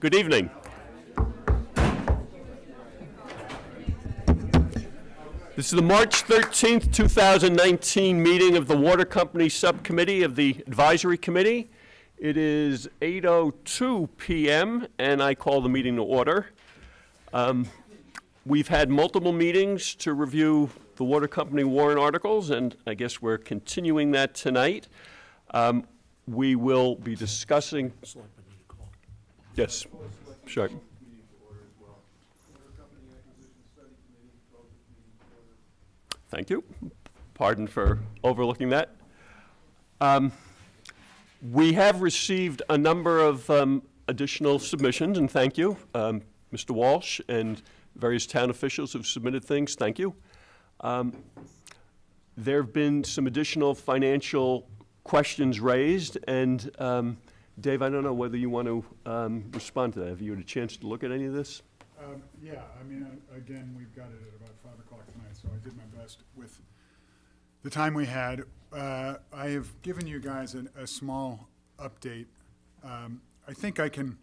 Good evening. This is the March 13th, 2019 meeting of the Water Company Subcommittee of the Advisory Committee. It is 8:02 p.m. and I call the meeting to order. We've had multiple meetings to review the Water Company warrant articles, and I guess we're continuing that tonight. We will be discussing. Yes, sure. Thank you. Pardon for overlooking that. We have received a number of additional submissions, and thank you. Mr. Walsh and various town officials have submitted things. Thank you. There have been some additional financial questions raised, and Dave, I don't know whether you want to respond to that. Have you had a chance to look at any of this? Yeah, I mean, again, we've got it at about 5 o'clock tonight, so I did my best with the time we had. I have given you guys a small update. I think I can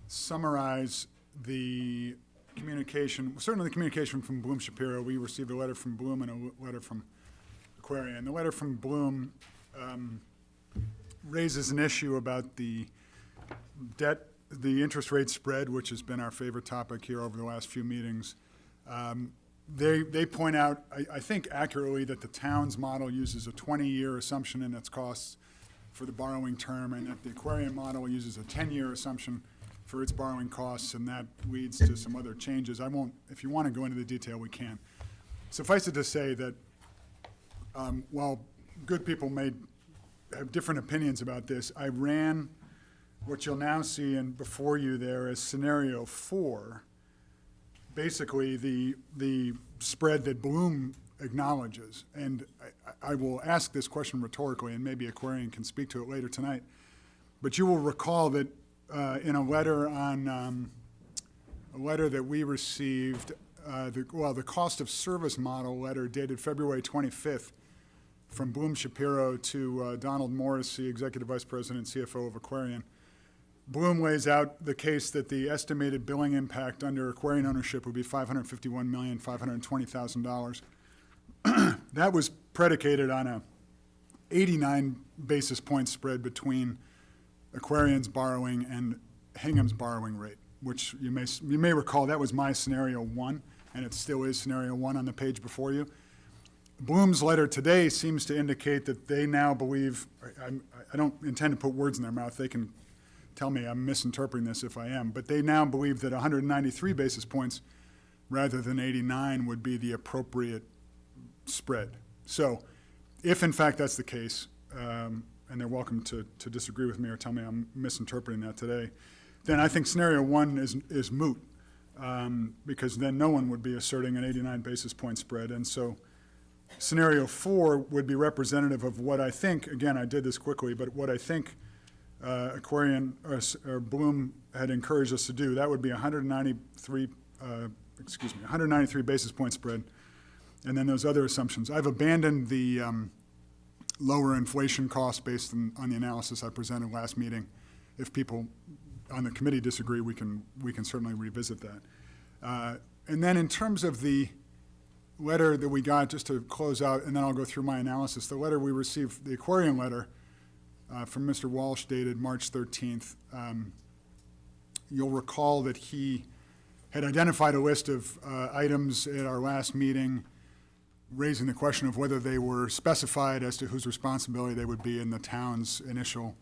summarize the communication, certainly the communication from Bloom Shapiro. We received a letter from Bloom and a letter from Aquarian. The letter from Bloom raises an issue about the interest rate spread, which has been our favorite topic here over the last few meetings. They point out, I think accurately, that the town's model uses a 20-year assumption in its costs for the borrowing term, and that the Aquarian model uses a 10-year assumption for its borrowing costs, and that leads to some other changes. I won't, if you want to go into the detail, we can. Suffice it to say that while good people may have different opinions about this, I ran what you'll now see before you there as scenario 4, basically the spread that Bloom acknowledges. And I will ask this question rhetorically, and maybe Aquarian can speak to it later tonight. But you will recall that in a letter that we received, the cost of service model letter dated February 25th from Bloom Shapiro to Donald Morrissey, Executive Vice President and CFO of Aquarian. Bloom lays out the case that the estimated billing impact under Aquarian ownership would be $551,520,000. That was predicated on a 89 basis point spread between Aquarian's borrowing and Hingham's borrowing rate, which you may recall that was my scenario 1, and it still is scenario 1 on the page before you. Bloom's letter today seems to indicate that they now believe, I don't intend to put words in their mouth, they can tell me I'm misinterpreting this if I am, but they now believe that 193 basis points rather than 89 would be the appropriate spread. So if in fact that's the case, and they're welcome to disagree with me or tell me I'm misinterpreting that today, then I think scenario 1 is moot, because then no one would be asserting an 89 basis point spread. And so scenario 4 would be representative of what I think, again, I did this quickly, but what I think Aquarian or Bloom had encouraged us to do. That would be 193 basis point spread, and then those other assumptions. I've abandoned the lower inflation costs based on the analysis I presented last meeting. If people on the committee disagree, we can certainly revisit that. And then in terms of the letter that we got, just to close out, and then I'll go through my analysis. The letter we received, the Aquarian letter, from Mr. Walsh dated March 13th. You'll recall that he had identified a list of items at our last meeting, raising the question of whether they were specified as to whose responsibility they would be in the town's initial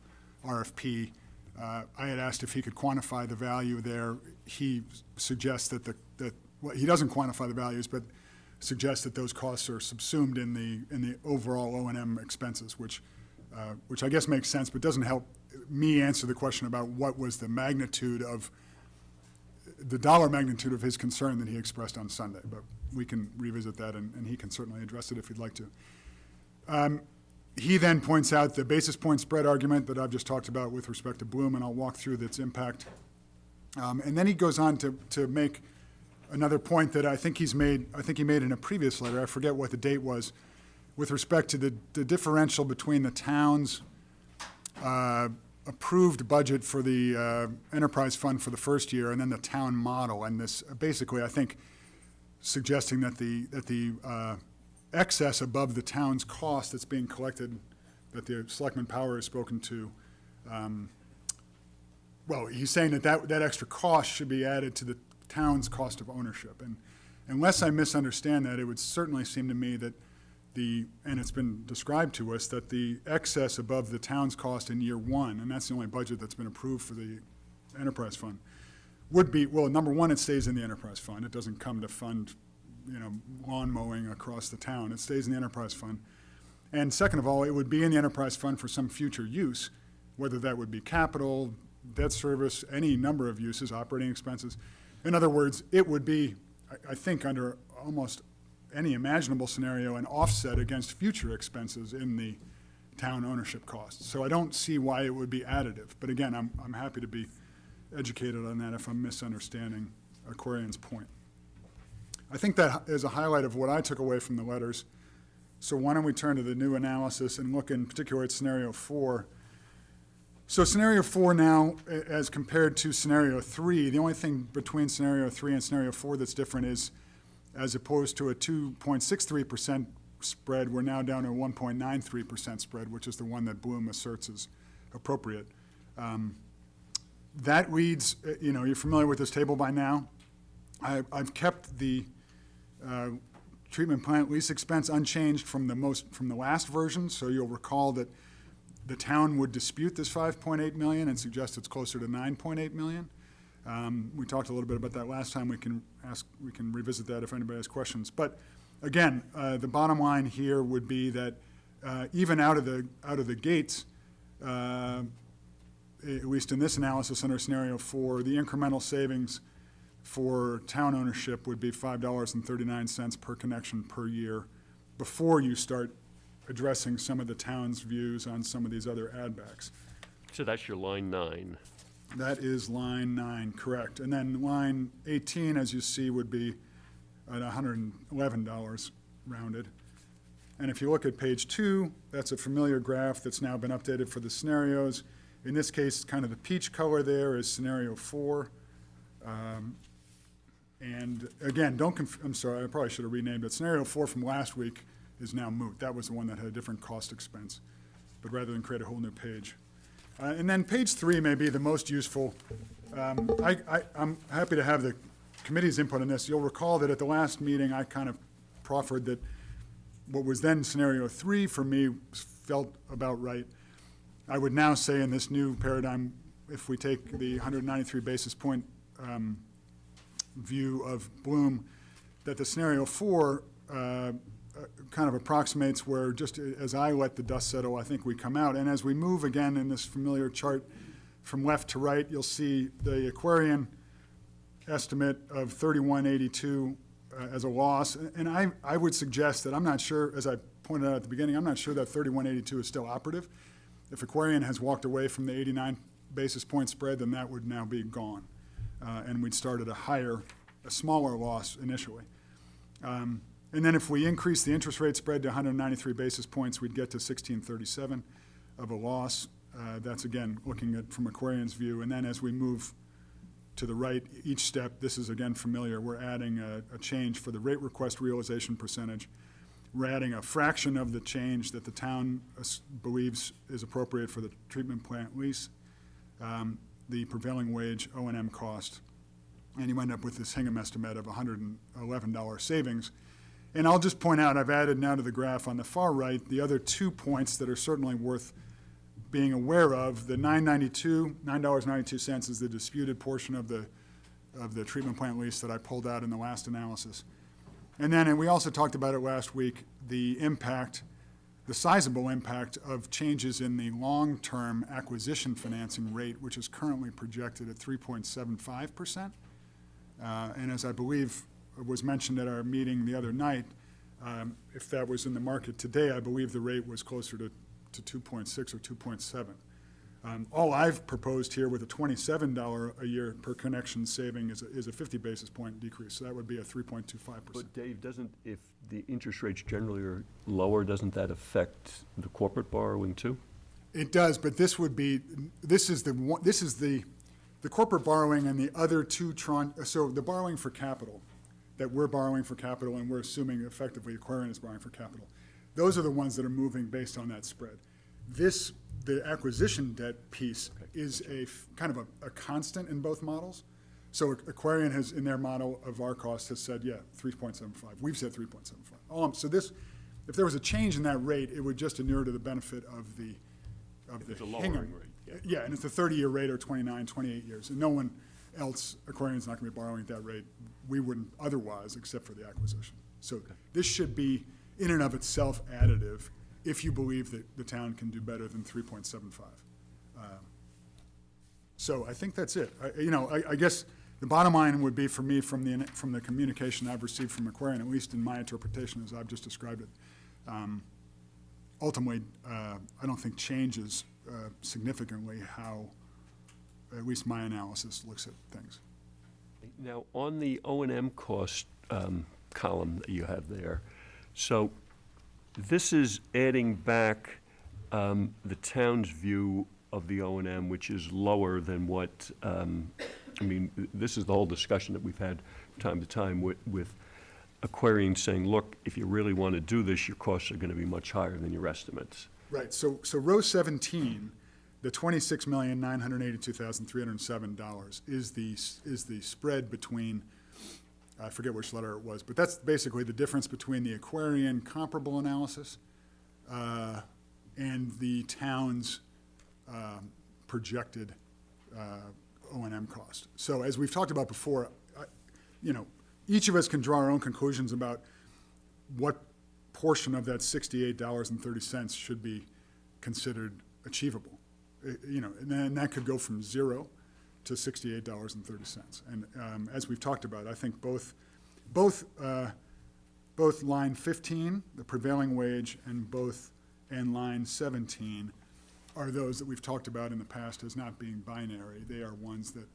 RFP. I had asked if he could quantify the value there. He suggests that well, he doesn't quantify the values, but suggests that those costs are subsumed in the overall O&M expenses, which I guess makes sense, but doesn't help me answer the question about what was the magnitude of, the dollar magnitude of his concern that he expressed on Sunday. But we can revisit that, and he can certainly address it if he'd like to. He then points out the basis point spread argument that I've just talked about with respect to Bloom, and I'll walk through its impact. And then he goes on to make another point that I think he made in a previous letter. I forget what the date was, with respect to the differential between the town's approved budget for the enterprise fund for the first year, and then the town model, and this, basically, I think, suggesting that the excess above the town's cost that's being collected, that the Selectman Power has spoken to, well, he's saying that extra cost should be added to the town's cost of ownership. And unless I misunderstand that, it would certainly seem to me that and it's been described to us, that the excess above the town's cost in year one, and that's the only budget that's been approved for the enterprise fund, would be, well, number one, it stays in the enterprise fund. It doesn't come to fund, lawn mowing across the town. It stays in the enterprise fund. And second of all, it would be in the enterprise fund for some future use, whether that would be capital, debt service, any number of uses, operating expenses. In other words, it would be, I think, under almost any imaginable scenario, an offset against future expenses in the town ownership costs. So I don't see why it would be additive. But again, I'm happy to be educated on that if I'm misunderstanding Aquarian's point. I think that is a highlight of what I took away from the letters. So why don't we turn to the new analysis and look in particular at scenario 4. So scenario 4 now, as compared to scenario 3, the only thing between scenario 3 and scenario 4 that's different is, as opposed to a 2.63% spread, we're now down to a 1.93% spread, which is the one that Bloom asserts is appropriate. That reads, you're familiar with this table by now. I've kept the treatment plant lease expense unchanged from the last version, so you'll recall that the town would dispute this $5.8 million and suggest it's closer to $9.8 million. We talked a little bit about that last time. We can revisit that if anybody has questions. But again, the bottom line here would be that even out of the gates, at least in this analysis under scenario 4, the incremental savings for town ownership would be $5.39 per connection per year before you start addressing some of the town's views on some of these other add-backs. So that's your line 9. That is line 9, correct. And then line 18, as you see, would be at $111 rounded. And if you look at page 2, that's a familiar graph that's now been updated for the scenarios. In this case, kind of the peach color there is scenario 4. And again, I'm sorry, I probably should have renamed it. Scenario 4 from last week is now moot. That was the one that had a different cost expense. But rather than create a whole new page. And then page 3 may be the most useful. I'm happy to have the committee's input on this. You'll recall that at the last meeting, I kind of proffered that what was then scenario 3 for me felt about right. I would now say in this new paradigm, if we take the 193 basis point view of Bloom, that the scenario 4 kind of approximates where, just as I let the dust settle, I think we come out. And as we move again in this familiar chart from left to right, you'll see the Aquarian estimate of 3182 as a loss. And I would suggest that I'm not sure, as I pointed out at the beginning, I'm not sure that 3182 is still operative. If Aquarian has walked away from the 89 basis point spread, then that would now be gone. And we'd start at a smaller loss initially. And then if we increase the interest rate spread to 193 basis points, we'd get to 1637 of a loss. That's, again, looking at from Aquarian's view. And then as we move to the right, each step, this is, again, familiar. We're adding a change for the rate request realization percentage. We're adding a fraction of the change that the town believes is appropriate for the treatment plant lease, the prevailing wage O&M cost, and you end up with this Hingham estimate of $111 savings. And I'll just point out, I've added now to the graph on the far right the other 2 points that are certainly worth being aware of. The $9.92 is the disputed portion of the treatment plant lease that I pulled out in the last analysis. And we also talked about it last week, the sizable impact of changes in the long-term acquisition financing rate, which is currently projected at 3.75%. And as I believe was mentioned at our meeting the other night, if that was in the market today, I believe the rate was closer to 2.6 or 2.7. All I've proposed here with a $27 a year per connection saving is a 50 basis point decrease. So that would be a 3.25%. But Dave, if the interest rates generally are lower, doesn't that affect the corporate borrowing too? It does, but this is the corporate borrowing and the other two so the borrowing for capital, that we're borrowing for capital and we're assuming effectively Aquarian is borrowing for capital. Those are the ones that are moving based on that spread. The acquisition debt piece is kind of a constant in both models. So Aquarian has, in their model of our cost, has said, 3.75. We've said 3.75. So if there was a change in that rate, it would just inure to the benefit of the It's a lowering Hingham. rate. Yeah, and it's a 30-year rate or 29, 28 years. And no one else, Aquarian's not going to be borrowing at that rate. We wouldn't otherwise, except for the acquisition. So this should be, in and of itself, additive if you believe that the town can do better than 3.75. So I think that's it. I guess the bottom line would be for me, from the communication I've received from Aquarian, at least in my interpretation as I've just described it, ultimately, I don't think changes significantly how, at least my analysis looks at things. Now, on the O&M cost column that you have there, so this is adding back the town's view of the O&M, which is lower than what, this is the whole discussion that we've had from time to time with Aquarian saying, look, if you really want to do this, your costs are going to be much higher than your estimates. Right, so row 17, the $26,982,307 is the spread between, I forget which letter it was, but that's basically the difference between the Aquarian comparable analysis and the town's projected O&M cost. So as we've talked about before, each of us can draw our own conclusions about what portion of that $68.30 should be considered achievable. And then that could go from 0 to $68.30. And as we've talked about, I think both line 15, the prevailing wage, and line 17 are those that we've talked about in the past as not being binary. They are ones that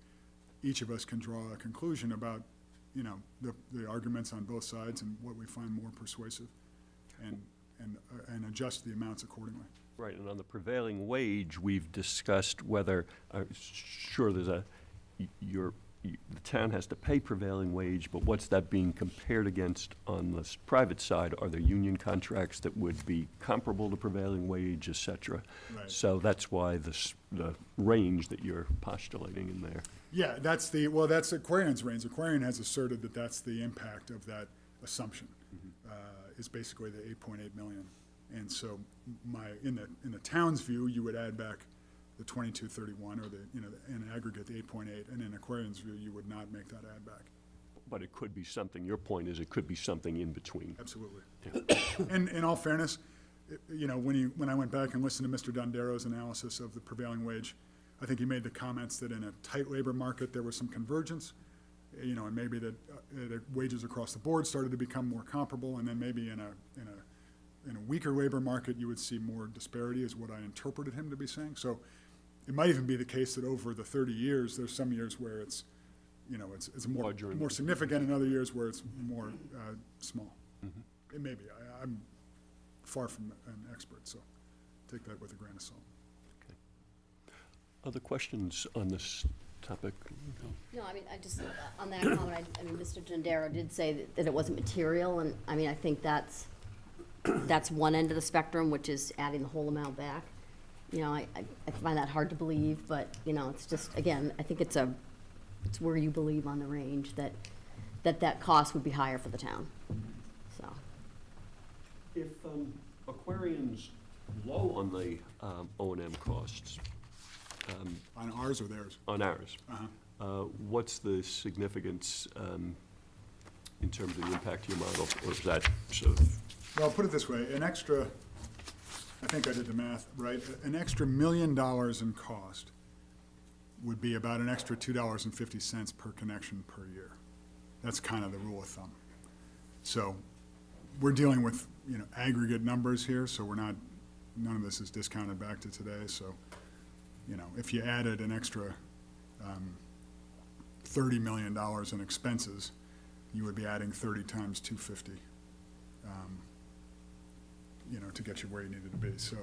each of us can draw a conclusion about, the arguments on both sides and what we find more persuasive, and adjust the amounts accordingly. Right, and on the prevailing wage, we've discussed whether, sure, the town has to pay prevailing wage, but what's that being compared against on the private side? Are there union contracts that would be comparable to prevailing wage, et cetera? Right. So that's why the range that you're postulating in there. Yeah, that's Aquarian's range. Aquarian has asserted that that's the impact of that assumption, is basically the 8.8 million. And so in the town's view, you would add back the 2231, or in aggregate, the 8.8, and in Aquarian's view, you would not make that add back. But it could be something, your point is it could be something in between. Absolutely. Yeah. And in all fairness, when I went back and listened to Mr. Dondero's analysis of the prevailing wage, I think he made the comments that in a tight labor market, there was some convergence, and maybe that wages across the board started to become more comparable, and then maybe in a weaker labor market, you would see more disparity, is what I interpreted him to be saying. So it might even be the case that over the 30 years, there's some years where it's more significant, and other years where it's more small. It may be. I'm far from an expert, so take that with a grain of salt. Other questions on this topic? No, I just, on that comment, Mr. Gendero did say that it wasn't material, and I think that's one end of the spectrum, which is adding the whole amount back. I find that hard to believe, but, it's just, again, I think it's where you believe on the range that cost would be higher for the town, so. If Aquarian's low on the O&M costs, On ours or theirs? on ours, Uh-huh. what's the significance in terms of the impact to your model, or is that sort of? Well, put it this way, I think I did the math right, an extra $1 million in cost would be about an extra $2.50 per connection per year. That's kind of the rule of thumb. So we're dealing with, aggregate numbers here, so none of this is discounted back to today, so, if you added an extra $30 million in expenses, you would be adding 30 times 250, to get you where you needed to be. So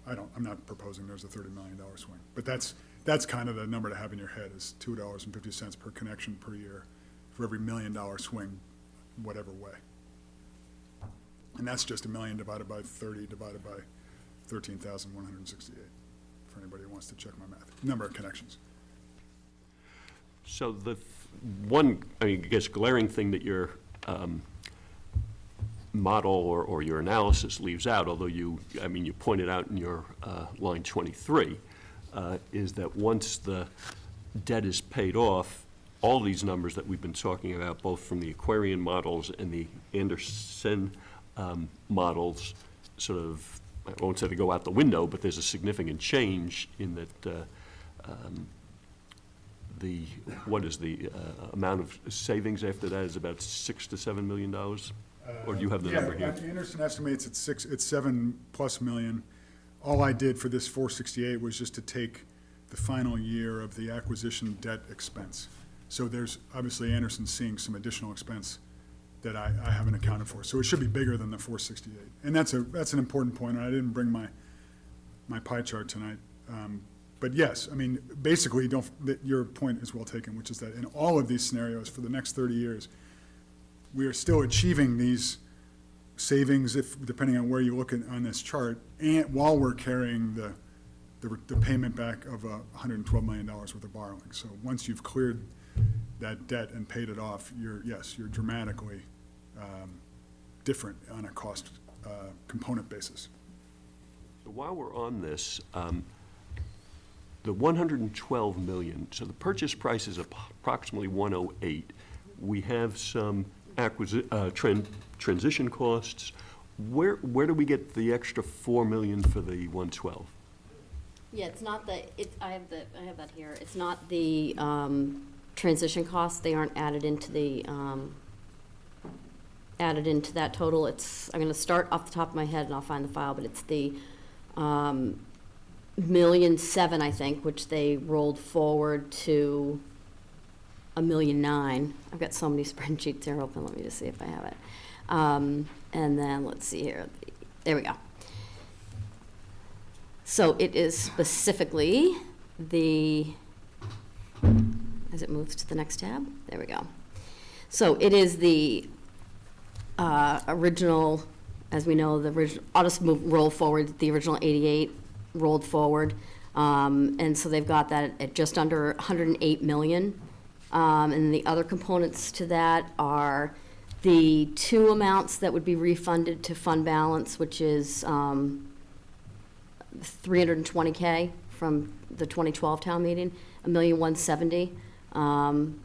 I'm not proposing there's a $30 million swing, but that's kind of the number to have in your head, is $2.50 per connection per year for every $1 million swing, whatever way. And that's just $1 million divided by 30 divided by 13,168, for anybody who wants to check my math, number of connections. So the one, I guess, glaring thing that your model or your analysis leaves out, although you pointed out in your line 23, is that once the debt is paid off, all these numbers that we've been talking about, both from the Aquarian models and the Anderson models, sort of, I won't say they go out the window, but there's a significant change in that what is the amount of savings after that is about $6 to $7 million? Or do you have the number here? Yeah, Anderson estimates it's $7+ million. All I did for this 468 was just to take the final year of the acquisition debt expense. So there's, obviously, Anderson's seeing some additional expense that I haven't accounted for. So it should be bigger than the 468. And that's an important point. I didn't bring my pie chart tonight. But yes, I mean, basically, your point is well taken, which is that in all of these scenarios for the next 30 years, we are still achieving these savings, depending on where you look on this chart, and while we're carrying the payment back of $112 million worth of borrowing. So once you've cleared that debt and paid it off, you're dramatically different on a cost component basis. So while we're on this, the $112 million, so the purchase price is approximately $108. We have some transition costs. Where do we get the extra $4 million for the 112? Yeah, it's not I have that here. It's not the transition costs. They aren't added into that total. I'm going to start off the top of my head and I'll find the file, but it's the $1.7 million, I think, which they rolled forward to $1.9 million. I've got so many spreadsheets here open. Let me just see if I have it. And then let's see here. There we go. So it is specifically as it moves to the next tab, there we go. So it is the original, as we know, I'll just roll forward, the original 88 rolled forward. And so they've got that at just under $108 million. And the other components to that are the two amounts that would be refunded to fund balance, which is $320K from the 2012 town meeting, $1,170,000.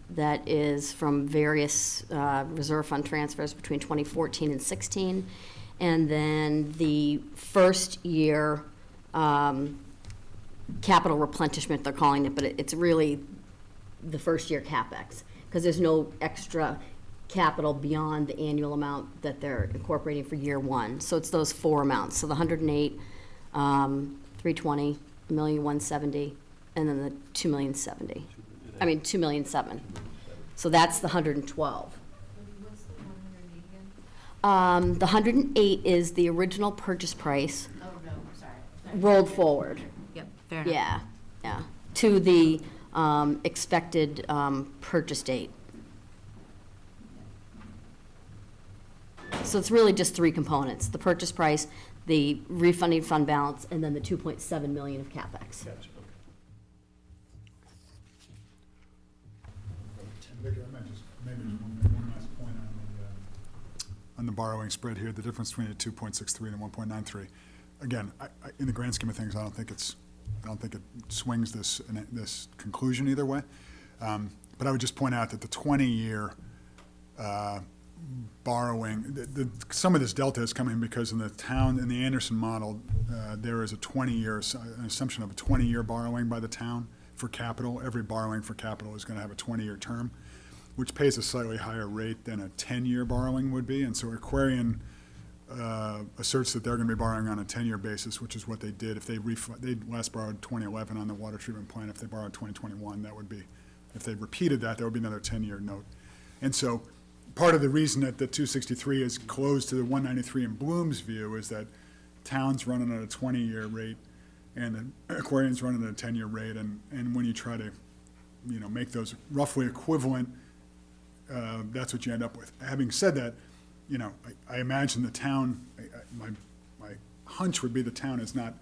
That is from various reserve fund transfers between 2014 and 16. And then the first year capital replenishment, they're calling it, but it's really the first year CapEx, because there's no extra capital beyond the annual amount that they're incorporating for year one. So it's those four amounts. So the 108, 320, $1,170,000, and then the $2,070,000. I mean, $2,007,000. So that's the 112. What's the 108 again? The 108 is the original purchase price Oh, no, sorry. rolled forward. Yep, fair enough. Yeah, to the expected purchase date. So it's really just three components: the purchase price, the refunding fund balance, and then the $2.7 million of CapEx. Victor, I might just maybe one last point on the borrowing spread here, the difference between a 2.63 and 1.93. Again, in the grand scheme of things, I don't think it swings this conclusion either way. But I would just point out that the 20-year borrowing, some of this delta is coming because in the Anderson model, there is an assumption of a 20-year borrowing by the town for capital. Every borrowing for capital is going to have a 20-year term, which pays a slightly higher rate than a 10-year borrowing would be. And so Aquarian asserts that they're going to be borrowing on a 10-year basis, which is what they did. If they last borrowed 2011 on the water treatment plant, if they borrowed 2021, that would be, if they repeated that, there would be another 10-year note. And so part of the reason that the 263 is close to the 193 in Bloom's view is that town's running at a 20-year rate, and the Aquarian's running at a 10-year rate, and when you try to, make those roughly equivalent, that's what you end up with. Having said that, I imagine the town, my hunch would be the town is not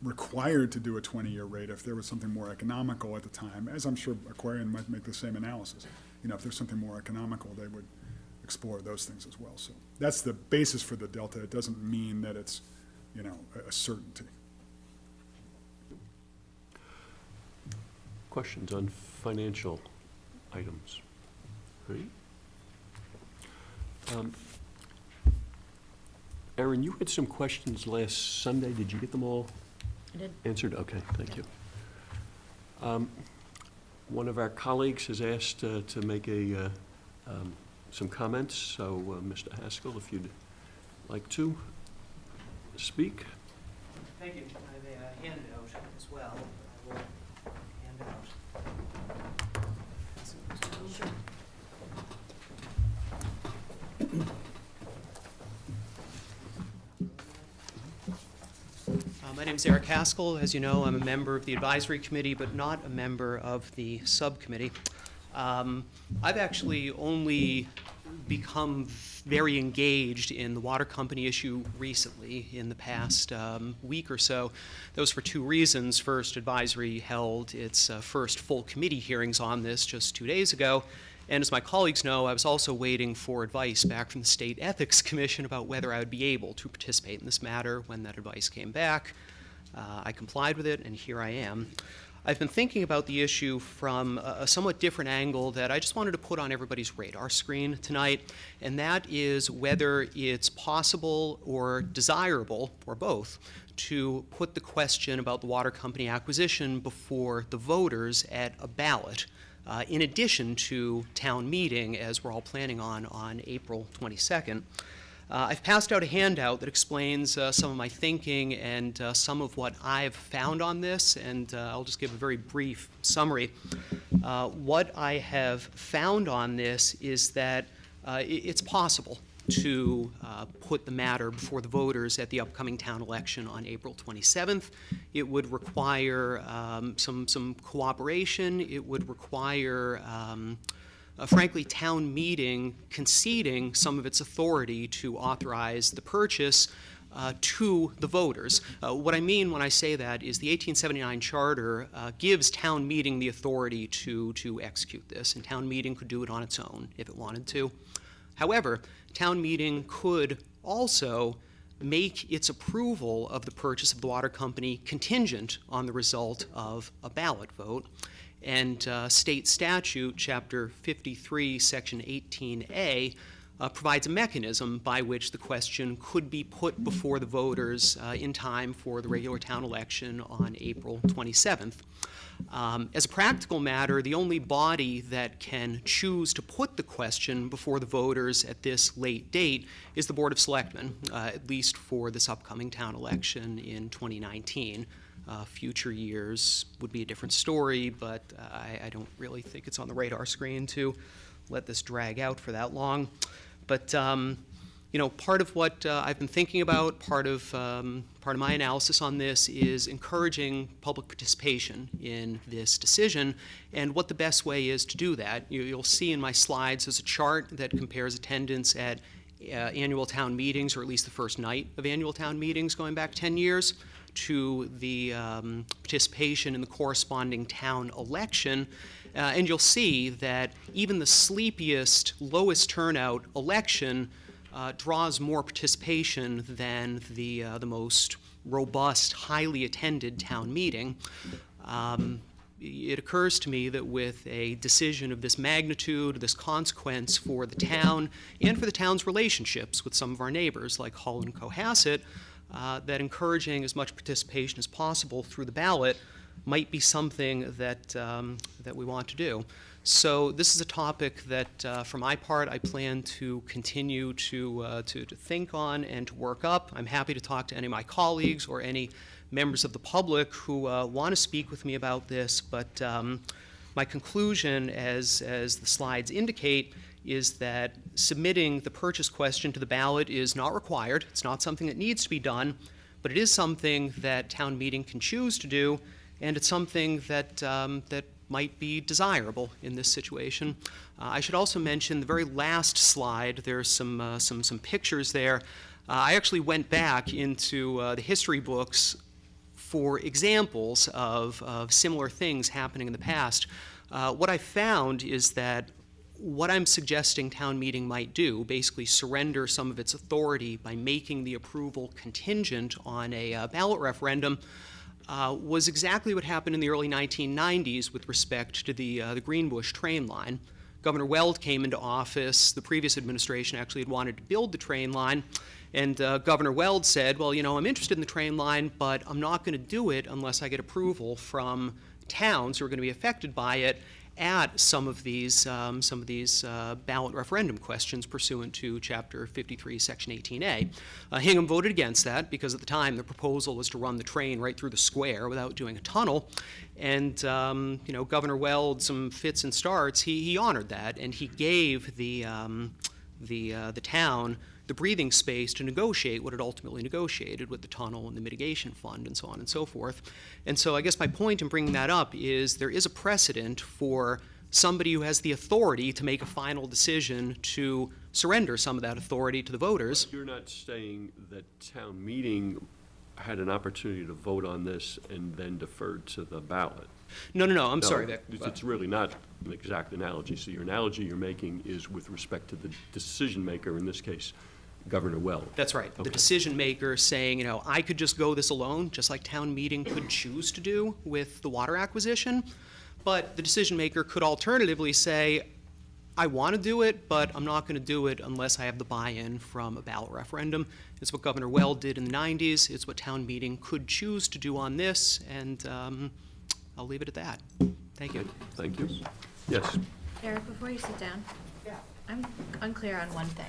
required to do a 20-year rate if there was something more economical at the time, as I'm sure Aquarian might make the same analysis. If there's something more economical, they would explore those things as well. So that's the basis for the delta. It doesn't mean that it's, a certainty. Questions on financial items? Right? Erin, you had some questions last Sunday. Did you get them all I did. answered? Okay, thank you. One of our colleagues has asked to make some comments, so Mr. Haskell, if you'd like to speak. Thank you. I have a handout as well. I will hand out. Sure. My name is Eric Haskell. As you know, I'm a member of the advisory committee, but not a member of the subcommittee. I've actually only become very engaged in the water company issue recently, in the past week or so. That was for two reasons. First, advisory held its first full committee hearings on this just 2 days ago. And as my colleagues know, I was also waiting for advice back from the State Ethics Commission about whether I would be able to participate in this matter. When that advice came back, I complied with it, and here I am. I've been thinking about the issue from a somewhat different angle that I just wanted to put on everybody's radar screen tonight, and that is whether it's possible or desirable, or both, to put the question about the water company acquisition before the voters at a ballot, in addition to town meeting, as we're all planning on April 22nd. I've passed out a handout that explains some of my thinking and some of what I've found on this, and I'll just give a very brief summary. What I have found on this is that it's possible to put the matter before the voters at the upcoming town election on April 27th. It would require some cooperation. It would require frankly, town meeting conceding some of its authority to authorize the purchase to the voters. What I mean when I say that is the 1879 charter gives town meeting the authority to execute this, and town meeting could do it on its own if it wanted to. However, town meeting could also make its approval of the purchase of the water company contingent on the result of a ballot vote. And state statute, chapter 53, section 18A, provides a mechanism by which the question could be put before the voters in time for the regular town election on April 27th. As a practical matter, the only body that can choose to put the question before the voters at this late date is the Board of Selectmen, at least for this upcoming town election in 2019. Future years would be a different story, but I don't really think it's on the radar screen to let this drag out for that long. But part of what I've been thinking about, part of my analysis on this is encouraging public participation in this decision, and what the best way is to do that. You'll see in my slides there's a chart that compares attendance at annual town meetings, or at least the first night of annual town meetings going back 10 years, to the participation in the corresponding town election. And you'll see that even the sleepiest, lowest turnout election draws more participation than the most robust, highly attended town meeting. It occurs to me that with a decision of this magnitude, this consequence for the town and for the town's relationships with some of our neighbors like Hull and Cohasset, that encouraging as much participation as possible through the ballot might be something that that we want to do. So this is a topic that, for my part, I plan to continue to think on and to work up. I'm happy to talk to any of my colleagues or any members of the public who want to speak with me about this, but My conclusion, as the slides indicate, is that submitting the purchase question to the ballot is not required. It's not something that needs to be done, but it is something that town meeting can choose to do, and it's something that might be desirable in this situation. I should also mention the very last slide. There's some pictures there. I actually went back into the history books for examples of similar things happening in the past. What I found is that what I'm suggesting town meeting might do, basically surrender some of its authority by making the approval contingent on a ballot referendum, was exactly what happened in the early 1990s with respect to the Greenbush train line. Governor Weld came into office. The previous administration actually had wanted to build the train line, and Governor Weld said, well, I'm interested in the train line, but I'm not going to do it unless I get approval from towns who are going to be affected by it at some of these ballot referendum questions pursuant to Chapter 53, Section 18A. Hingham voted against that because at the time the proposal was to run the train right through the square without doing a tunnel. And Governor Weld, some fits and starts, he honored that, and he gave the town the breathing space to negotiate what it ultimately negotiated with the tunnel and the mitigation fund and so on and so forth. And so I guess my point in bringing that up is there is a precedent for somebody who has the authority to make a final decision to surrender some of that authority to the voters. You're not saying that town meeting had an opportunity to vote on this and then deferred to the ballot? No, I'm sorry, Vic. It's really not an exact analogy. So your analogy you're making is with respect to the decision maker, in this case, Governor Weld. That's right. Okay. The decision maker saying, I could just go this alone, just like town meeting could choose to do with the water acquisition. But the decision maker could alternatively say, I want to do it, but I'm not going to do it unless I have the buy-in from a ballot referendum. It's what Governor Weld did in the 90s. It's what town meeting could choose to do on this, and I'll leave it at that. Thank you. Thank you. Yes. Eric, before you sit down, I'm unclear on one thing.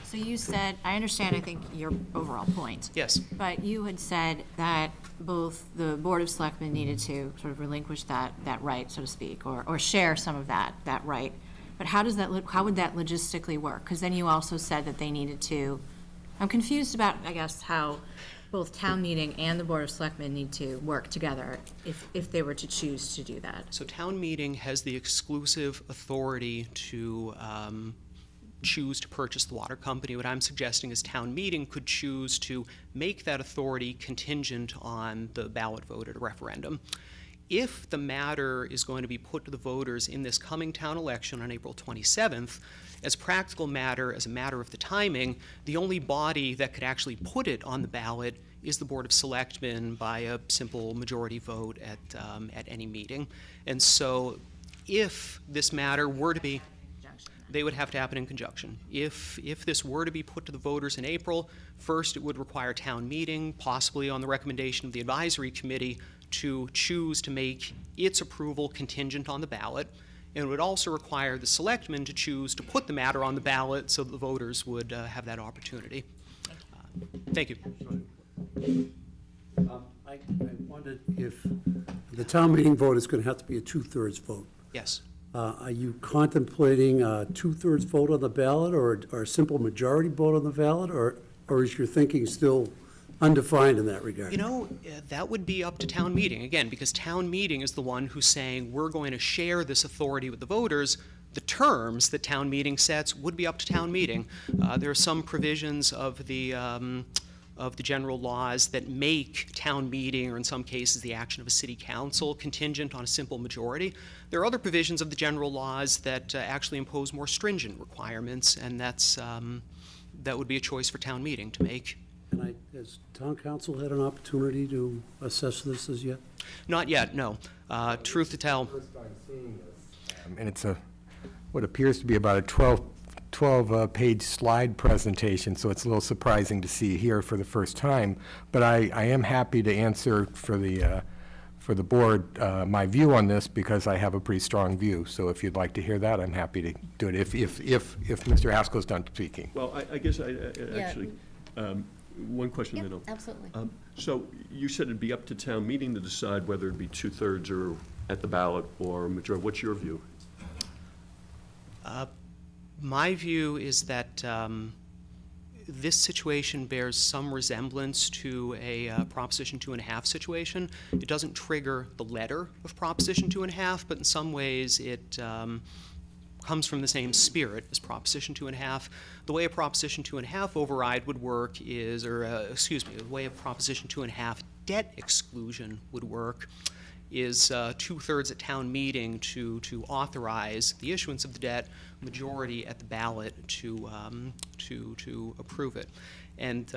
So you said, I understand, I think, your overall point. Yes. But you had said that both the Board of Selectmen needed to sort of relinquish that right, so to speak, or share some of that right. But how would that logistically work? Because then you also said that they needed to, I'm confused about, I guess, how both town meeting and the Board of Selectmen need to work together if they were to choose to do that. So town meeting has the exclusive authority to choose to purchase the water company. What I'm suggesting is town meeting could choose to make that authority contingent on the ballot vote at a referendum. If the matter is going to be put to the voters in this coming town election on April 27th, as a practical matter, as a matter of the timing, the only body that could actually put it on the ballot is the Board of Selectmen by a simple majority vote at any meeting. And so if this matter were to be, they would have to happen in conjunction. If this were to be put to the voters in April, first it would require town meeting, possibly on the recommendation of the advisory committee, to choose to make its approval contingent on the ballot. And it would also require the selectmen to choose to put the matter on the ballot so that the voters would have that opportunity. Thank you. I wondered if the town meeting vote is going to have to be a two-thirds vote. Yes. Are you contemplating a two-thirds vote on the ballot or a simple majority vote on the ballot, or is your thinking still undefined in that regard? That would be up to town meeting, again, because town meeting is the one who's saying we're going to share this authority with the voters. The terms that town meeting sets would be up to town meeting. There are some provisions of the general laws that make town meeting, or in some cases the action of a city council, contingent on a simple majority. There are other provisions of the general laws that actually impose more stringent requirements, and that would be a choice for town meeting to make. And has town council had an opportunity to assess this as yet? Not yet, no. Truth to tell. And it's what appears to be about a 12-page slide presentation, so it's a little surprising to see here for the first time. But I am happy to answer for the board my view on this, because I have a pretty strong view. So if you'd like to hear that, I'm happy to do it if Mr. Haskell's done speaking. Well, I guess I actually, one question then. Absolutely. So you said it'd be up to town meeting to decide whether it'd be two-thirds or at the ballot or majority? What's your view? My view is that this situation bears some resemblance to a Proposition 2.5 situation. It doesn't trigger the letter of Proposition 2.5, but in some ways it comes from the same spirit as Proposition 2.5. The way a Proposition 2.5 override would work is, the way a Proposition 2.5 debt exclusion would work is 2/3 at town meeting to authorize the issuance of the debt, majority at the ballot to approve it. And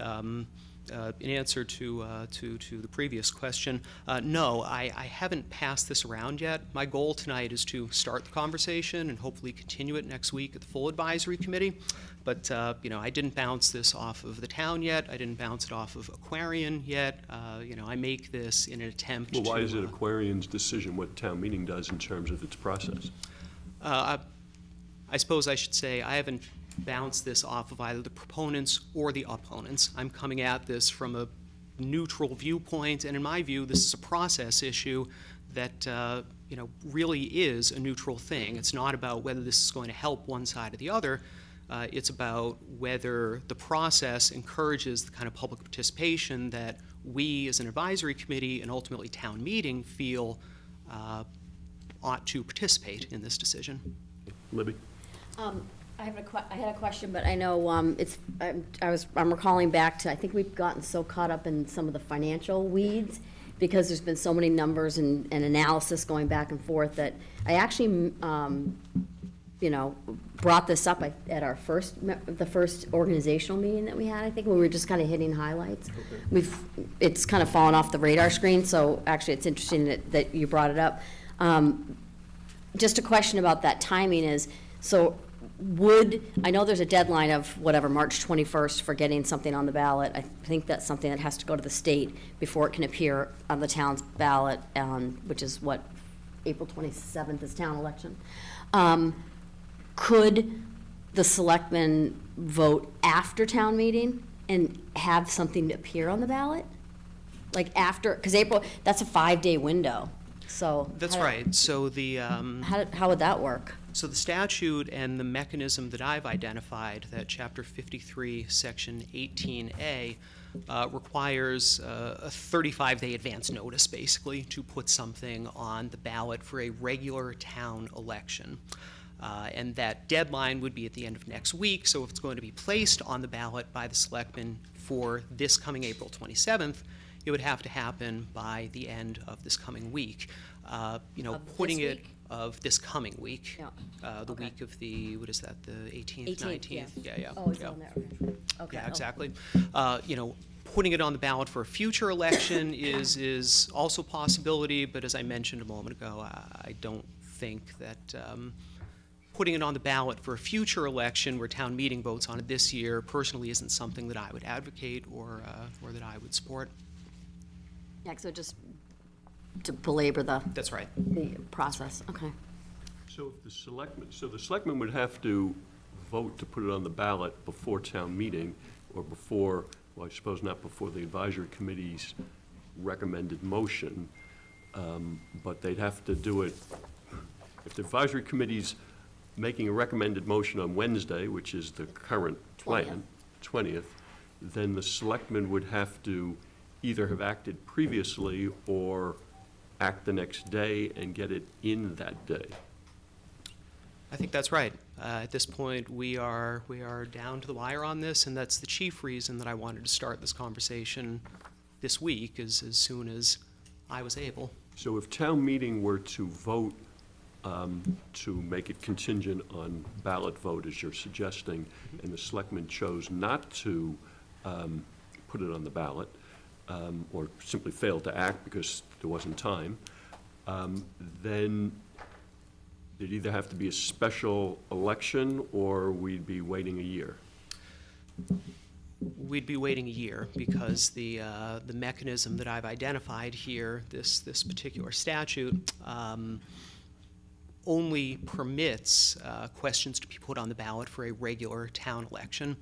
in answer to the previous question, no, I haven't passed this around yet. My goal tonight is to start the conversation and hopefully continue it next week at the full advisory committee. But I didn't bounce this off of the town yet. I didn't bounce it off of Aquarian yet. I make this in an attempt to. Well, why is it Aquarian's decision what town meeting does in terms of its process? I suppose I should say I haven't bounced this off of either the proponents or the opponents. I'm coming at this from a neutral viewpoint, and in my view, this is a process issue that really is a neutral thing. It's not about whether this is going to help one side or the other. It's about whether the process encourages the kind of public participation that we as an advisory committee and ultimately town meeting feel ought to participate in this decision. Libby? I had a question, but I know I'm recalling back to, I think we've gotten so caught up in some of the financial weeds because there's been so many numbers and analysis going back and forth that I actually, brought this up at our the first organizational meeting that we had, I think, when we were just kind of hitting highlights. It's kind of fallen off the radar screen, so actually it's interesting that you brought it up. Just a question about that timing is, so I know there's a deadline of whatever, March 21st for getting something on the ballot. I think that's something that has to go to the state before it can appear on the town's ballot, which is what, April 27th is town election. Could the selectmen vote after town meeting and have something to appear on the ballot? Like after, because April, that's a 5-day window, so. That's right. So the How would that work? So the statute and the mechanism that I've identified, that Chapter 53, Section 18A, requires a 35-day advance notice, basically, to put something on the ballot for a regular town election. And that deadline would be at the end of next week, so if it's going to be placed on the ballot by the selectmen for this coming April 27th, it would have to happen by the end of this coming week. Putting it week? Of this coming week. Yeah. The Okay. week of the, what is that, the 18th, 18th, 19th? Yeah. Oh, it's yeah. on there, okay. Yeah, exactly. Putting it on the ballot for a future election is also a possibility, but as I mentioned a moment ago, I don't think that putting it on the ballot for a future election where town meeting votes on it this year personally isn't something that I would advocate or that I would support. Yeah, so just to belabor the That's right. process, okay. So if the selectmen would have to vote to put it on the ballot before town meeting or before, well, I suppose not before the advisory committee's recommended motion, but they'd have to do it, if the advisory committee's making a recommended motion on Wednesday, which is the current plan, 20th, then the selectmen would have to either have acted previously or act the next day and get it in that day. I think that's right. At this point, we are down to the wire on this, and that's the chief reason that I wanted to start this conversation this week, as soon as I was able. So if town meeting were to vote to make it contingent on ballot vote, as you're suggesting, and the selectmen chose not to put it on the ballot, or simply failed to act because there wasn't time, then there'd either have to be a special election or we'd be waiting a year. We'd be waiting a year because the mechanism that I've identified here, this particular statute, only permits questions to be put on the ballot for a regular town election.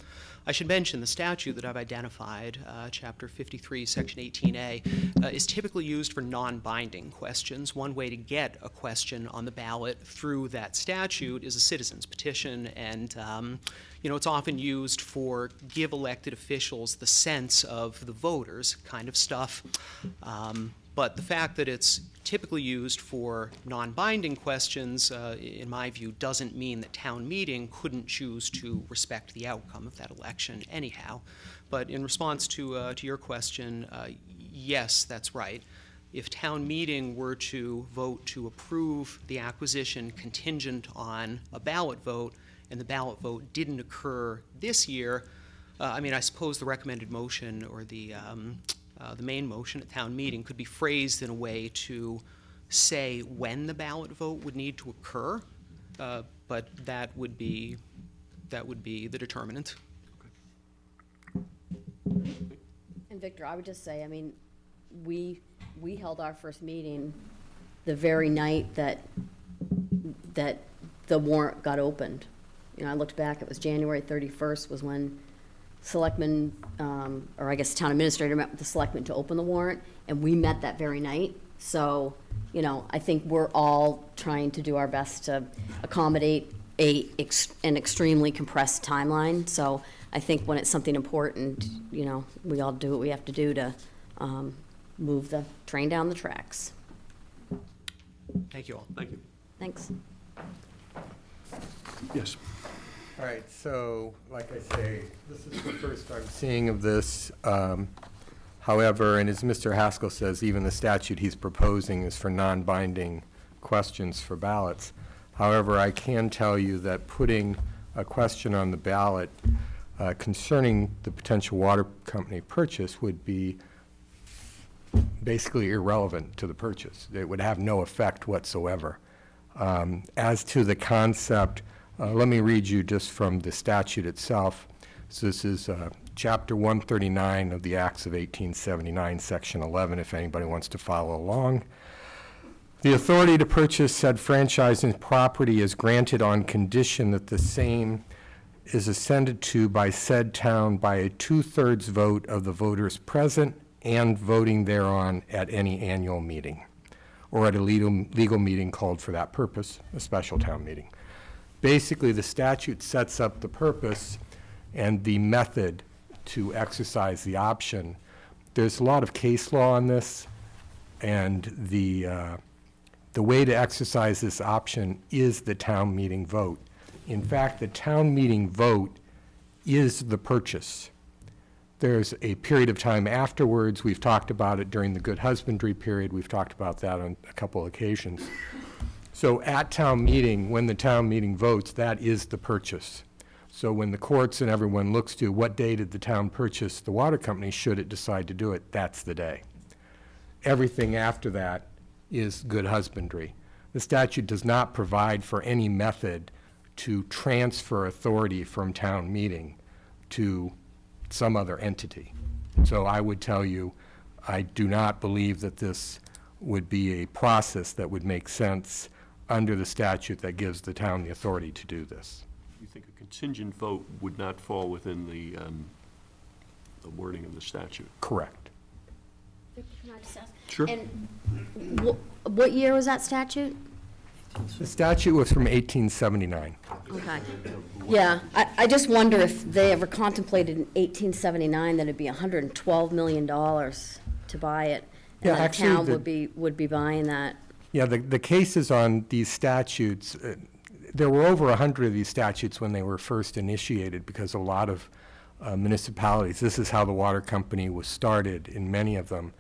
I should mention the statute that I've identified, Chapter 53, Section 18A, is typically used for non-binding questions. One way to get a question on the ballot through that statute is a citizen's petition, and it's often used for give elected officials the sense of the voters kind of stuff. But the fact that it's typically used for non-binding questions, in my view, doesn't mean that town meeting couldn't choose to respect the outcome of that election anyhow. But in response to your question, yes, that's right. If town meeting were to vote to approve the acquisition contingent on a ballot vote, and the ballot vote didn't occur this year, I suppose the recommended motion or the main motion at town meeting could be phrased in a way to say when the ballot vote would need to occur, but that would be the determinant. And Victor, I would just say, we held our first meeting the very night that the warrant got opened. I looked back, it was January 31st was when selectmen, or I guess town administrator met with the selectmen to open the warrant, and we met that very night. So, I think we're all trying to do our best to accommodate an extremely compressed timeline. So I think when it's something important, we all do what we have to do to move the train down the tracks. Thank you all. Thank you. Thanks. Yes. All right, so, like I say, this is the first I'm seeing of this. However, and as Mr. Haskell says, even the statute he's proposing is for non-binding questions for ballots. However, I can tell you that putting a question on the ballot concerning the potential water company purchase would be basically irrelevant to the purchase. It would have no effect whatsoever. As to the concept, let me read you just from the statute itself. So this is Chapter 139 of the Acts of 1879, Section 11, if anybody wants to follow along. The authority to purchase said franchising property is granted on condition that the same is assented to by said town by a 2/3 vote of the voters present and voting thereon at any annual meeting, or at a legal meeting called for that purpose, a special town meeting. Basically, the statute sets up the purpose and the method to exercise the option. There's a lot of case law on this, and the way to exercise this option is the town meeting vote. In fact, the town meeting vote is the purchase. There's a period of time afterwards. We've talked about it during the good husbandry period. We've talked about that on a couple occasions. So at town meeting, when the town meeting votes, that is the purchase. So when the courts and everyone looks to what day did the town purchase the water company, should it decide to do it, that's the day. Everything after that is good husbandry. The statute does not provide for any method to transfer authority from town meeting to some other entity. So I would tell you, I do not believe that this would be a process that would make sense under the statute that gives the town the authority to do this. You think a contingent vote would not fall within the wording of the statute? Correct. Victor, can I just ask? Sure. And what year was that statute? The statute was from 1879. Okay. Yeah, I just wonder if they ever contemplated in 1879 that it'd be $112 million to buy it. Yeah, And the actually, town the- would be buying that. Yeah, the cases on these statutes, there were over 100 of these statutes when they were first initiated, because a lot of municipalities, this is how the water company was started in many of them.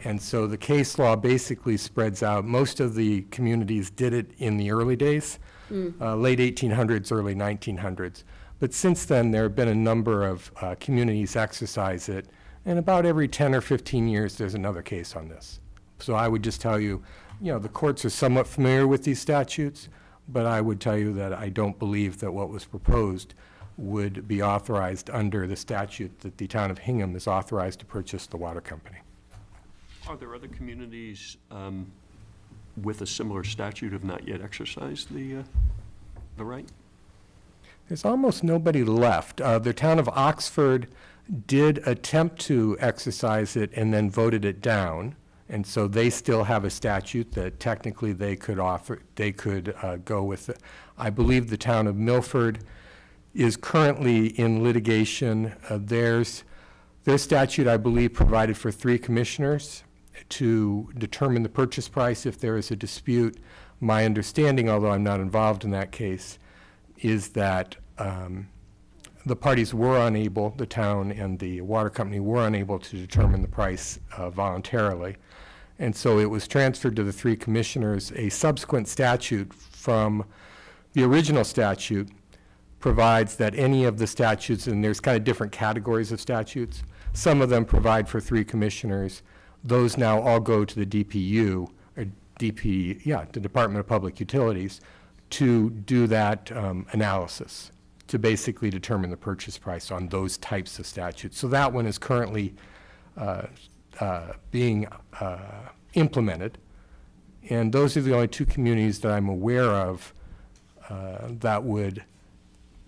And so the case law basically spreads out. Most of the communities did it in the early days, late 1800s, early 1900s. But since then, there have been a number of communities exercise it, and about every 10 or 15 years, there's another case on this. So I would just tell you, the courts are somewhat familiar with these statutes, but I would tell you that I don't believe that what was proposed would be authorized under the statute that the town of Hingham is authorized to purchase the water company. Are there other communities with a similar statute have not yet exercised the right? There's almost nobody left. The town of Oxford did attempt to exercise it and then voted it down. And so they still have a statute that technically they could go with it. I believe the town of Milford is currently in litigation. Their statute, I believe, provided for 3 commissioners to determine the purchase price if there is a dispute. My understanding, although I'm not involved in that case, is that the parties were unable, the town and the water company were unable to determine the price voluntarily. And so it was transferred to the 3 commissioners. A subsequent statute from the original statute provides that any of the statutes, and there's kind of different categories of statutes, some of them provide for 3 commissioners. Those now all go to the DPU, or the Department of Public Utilities, to do that analysis, to basically determine the purchase price on those types of statutes. So that one is currently being implemented. And those are the only 2 communities that I'm aware of that would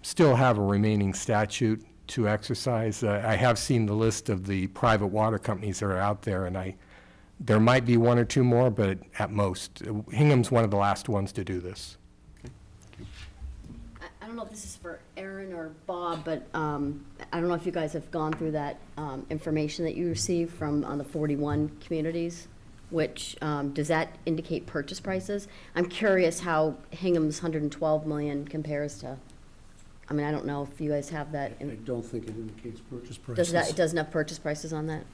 still have a remaining statute to exercise. I have seen the list of the private water companies that are out there, and there might be 1 or 2 more, but at most. Hingham's one of the last ones to do this. I don't know if this is for Aaron or Bob, but I don't know if you guys have gone through that information that you received from on the 41 communities, which, does that indicate purchase prices? I'm curious how Hingham's 112 million compares to, I mean, I don't know if you guys have that. I don't think it indicates purchase prices. It doesn't have purchase prices on that?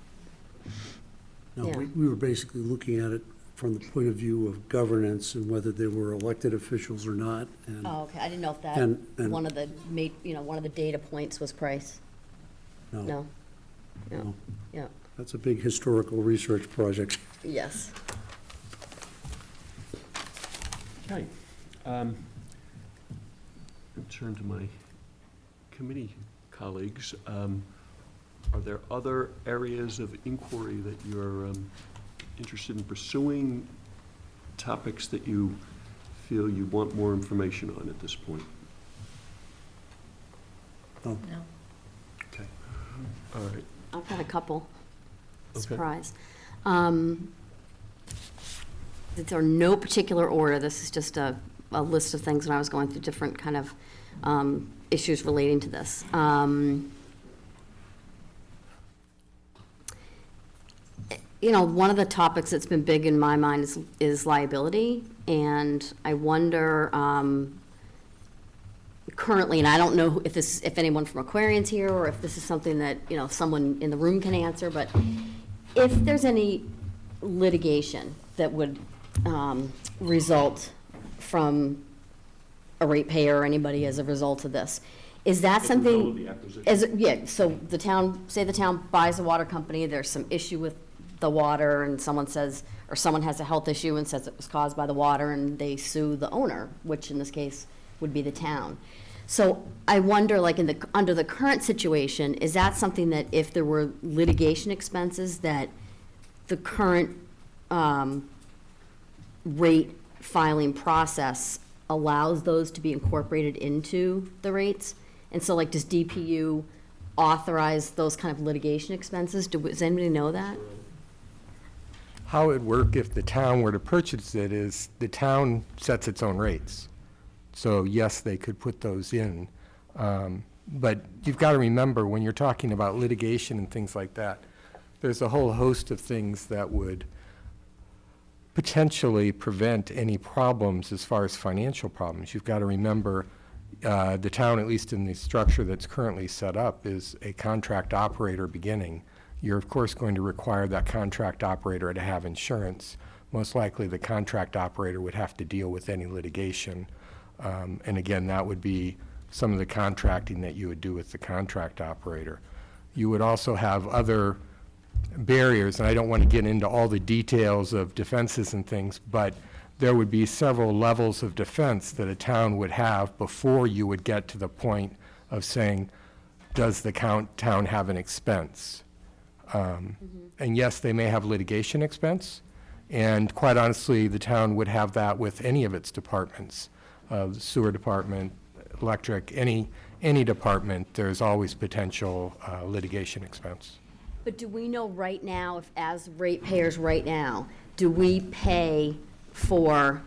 No, Yeah. we were basically looking at it from the point of view of governance and whether they were elected officials or not. And Oh, okay, I didn't know if that, And- one of the, one of the data points was price. No? no, Yeah, no, yeah, that's a big historical research project. yes. Okay. Turn to my committee colleagues. Are there other areas of inquiry that you're interested in pursuing, topics that you feel you want more information on at this point? No. Okay. All right. I've got a couple. Okay. Surprise. These are no particular order. This is just a list of things when I was going through different kind of issues relating to this. One of the topics that's been big in my mind is liability, and I wonder, currently, and I don't know if anyone from Aquarian's here, or if this is something that, someone in the room can answer, but if there's any litigation that would result from a ratepayer or anybody as a result of this, is that As a result of something? the acquisition. Yeah, so say the town buys a water company, there's some issue with the water, and someone says, or someone has a health issue and says it was caused by the water, and they sue the owner, which in this case would be the town. So I wonder, like, under the current situation, is that something that if there were litigation expenses, that the current rate filing process allows those to be incorporated into the rates? And so, like, does DPU authorize those kind of litigation expenses? Does anybody know that? How it would work if the town were to purchase it is the town sets its own rates. So yes, they could put those in. But you've got to remember, when you're talking about litigation and things like that, there's a whole host of things that would potentially prevent any problems as far as financial problems. You've got to remember, the town, at least in the structure that's currently set up, is a contract operator beginning. You're, of course, going to require that contract operator to have insurance. Most likely, the contract operator would have to deal with any litigation. And again, that would be some of the contracting that you would do with the contract operator. You would also have other barriers, and I don't want to get into all the details of defenses and things, but there would be several levels of defense that a town would have before you would get to the point of saying, does the town have an expense? And yes, they may have litigation expense. And quite honestly, the town would have that with any of its departments, the sewer department, electric, any department, there's always potential litigation expense. But do we know right now, if as ratepayers right now, do we pay for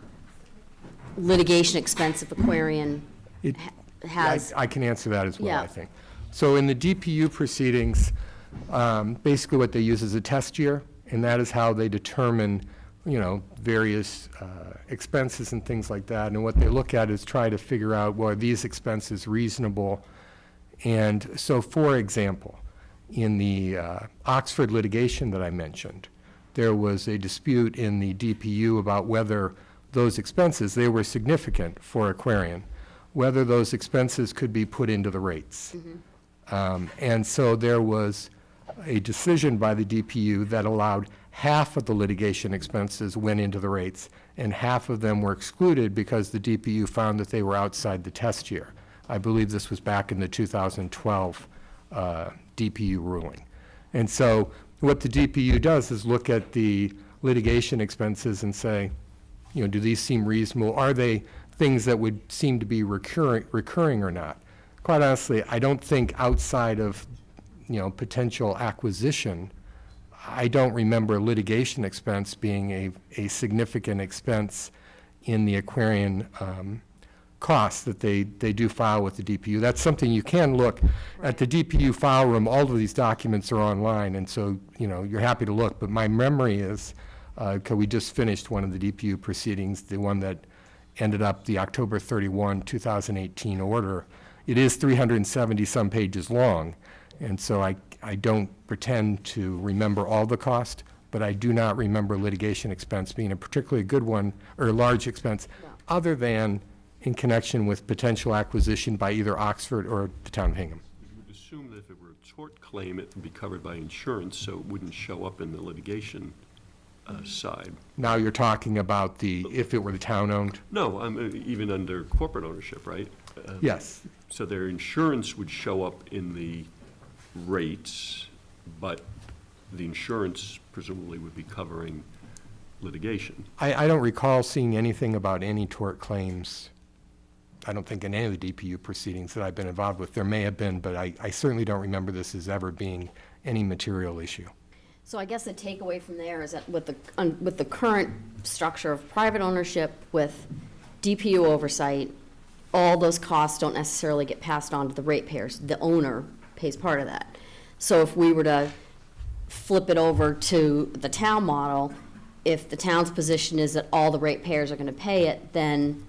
litigation expense if Aquarian It- has? I can answer that as well, Yeah. I think. So in the DPU proceedings, basically what they use is a test year, and that is how they determine, various expenses and things like that. And what they look at is try to figure out, well, are these expenses reasonable? And so, for example, in the Oxford litigation that I mentioned, there was a dispute in the DPU about whether those expenses, they were significant for Aquarian, whether those expenses could be put into the rates. And so there was a decision by the DPU that allowed half of the litigation expenses went into the rates, and half of them were excluded because the DPU found that they were outside the test year. I believe this was back in the 2012 DPU ruling. And so what the DPU does is look at the litigation expenses and say, do these seem reasonable? Are they things that would seem to be recurring or not? Quite honestly, I don't think outside of, potential acquisition, I don't remember litigation expense being a significant expense in the Aquarian costs that they do file with the DPU. That's something you can look at the DPU file room. All of these documents are online, and so, you're happy to look. But my memory is, because we just finished one of the DPU proceedings, the one that ended up the October 31, 2018 order. It is 370-some pages long, and so I don't pretend to remember all the cost, but I do not remember litigation expense being a particularly good one, or a large expense, other than in connection with potential acquisition by either Oxford or the town of Hingham. You would assume that if it were a tort claim, it would be covered by insurance, so it wouldn't show up in the litigation side. Now you're talking about if it were the town-owned? No, even under corporate ownership, right? Yes. So their insurance would show up in the rates, but the insurance presumably would be covering litigation. I don't recall seeing anything about any tort claims, I don't think in any of the DPU proceedings that I've been involved with. There may have been, but I certainly don't remember this as ever being any material issue. So I guess the takeaway from there is that with the current structure of private ownership with DPU oversight, all those costs don't necessarily get passed on to the ratepayers. The owner pays part of that. So if we were to flip it over to the town model, if the town's position is that all the ratepayers are going to pay it, then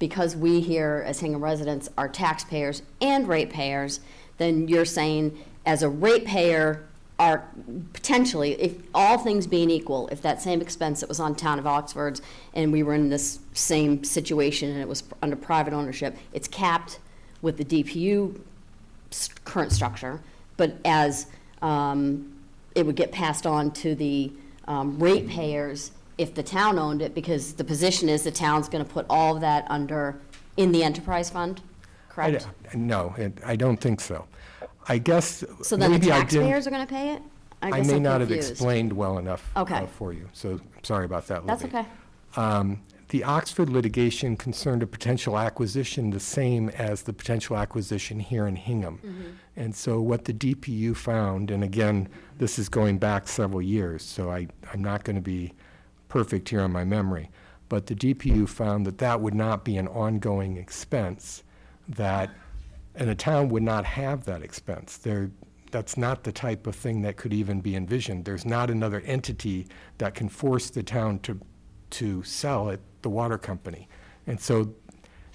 because we here as Hingham residents are taxpayers and ratepayers, then you're saying as a ratepayer, are potentially, if all things being equal, if that same expense that was on town of Oxford's and we were in this same situation and it was under private ownership, it's capped with the DPU current structure, but as it would get passed on to the ratepayers if the town owned it, because the position is the town's going to put all of that in the enterprise fund, correct? No, I don't think so. I guess So then the maybe I didn't. taxpayers are going to pay it? I guess may I'm not have confused. explained well enough Okay. for you, so sorry about that, Libby. That's okay. The Oxford litigation concerned a potential acquisition the same as the potential acquisition here in Hingham. Mm-hmm. And so what the DPU found, and again, this is going back several years, so I'm not going to be perfect here on my memory, but the DPU found that that would not be an ongoing expense, and a town would not have that expense. That's not the type of thing that could even be envisioned. There's not another entity that can force the town to sell at the water company. And so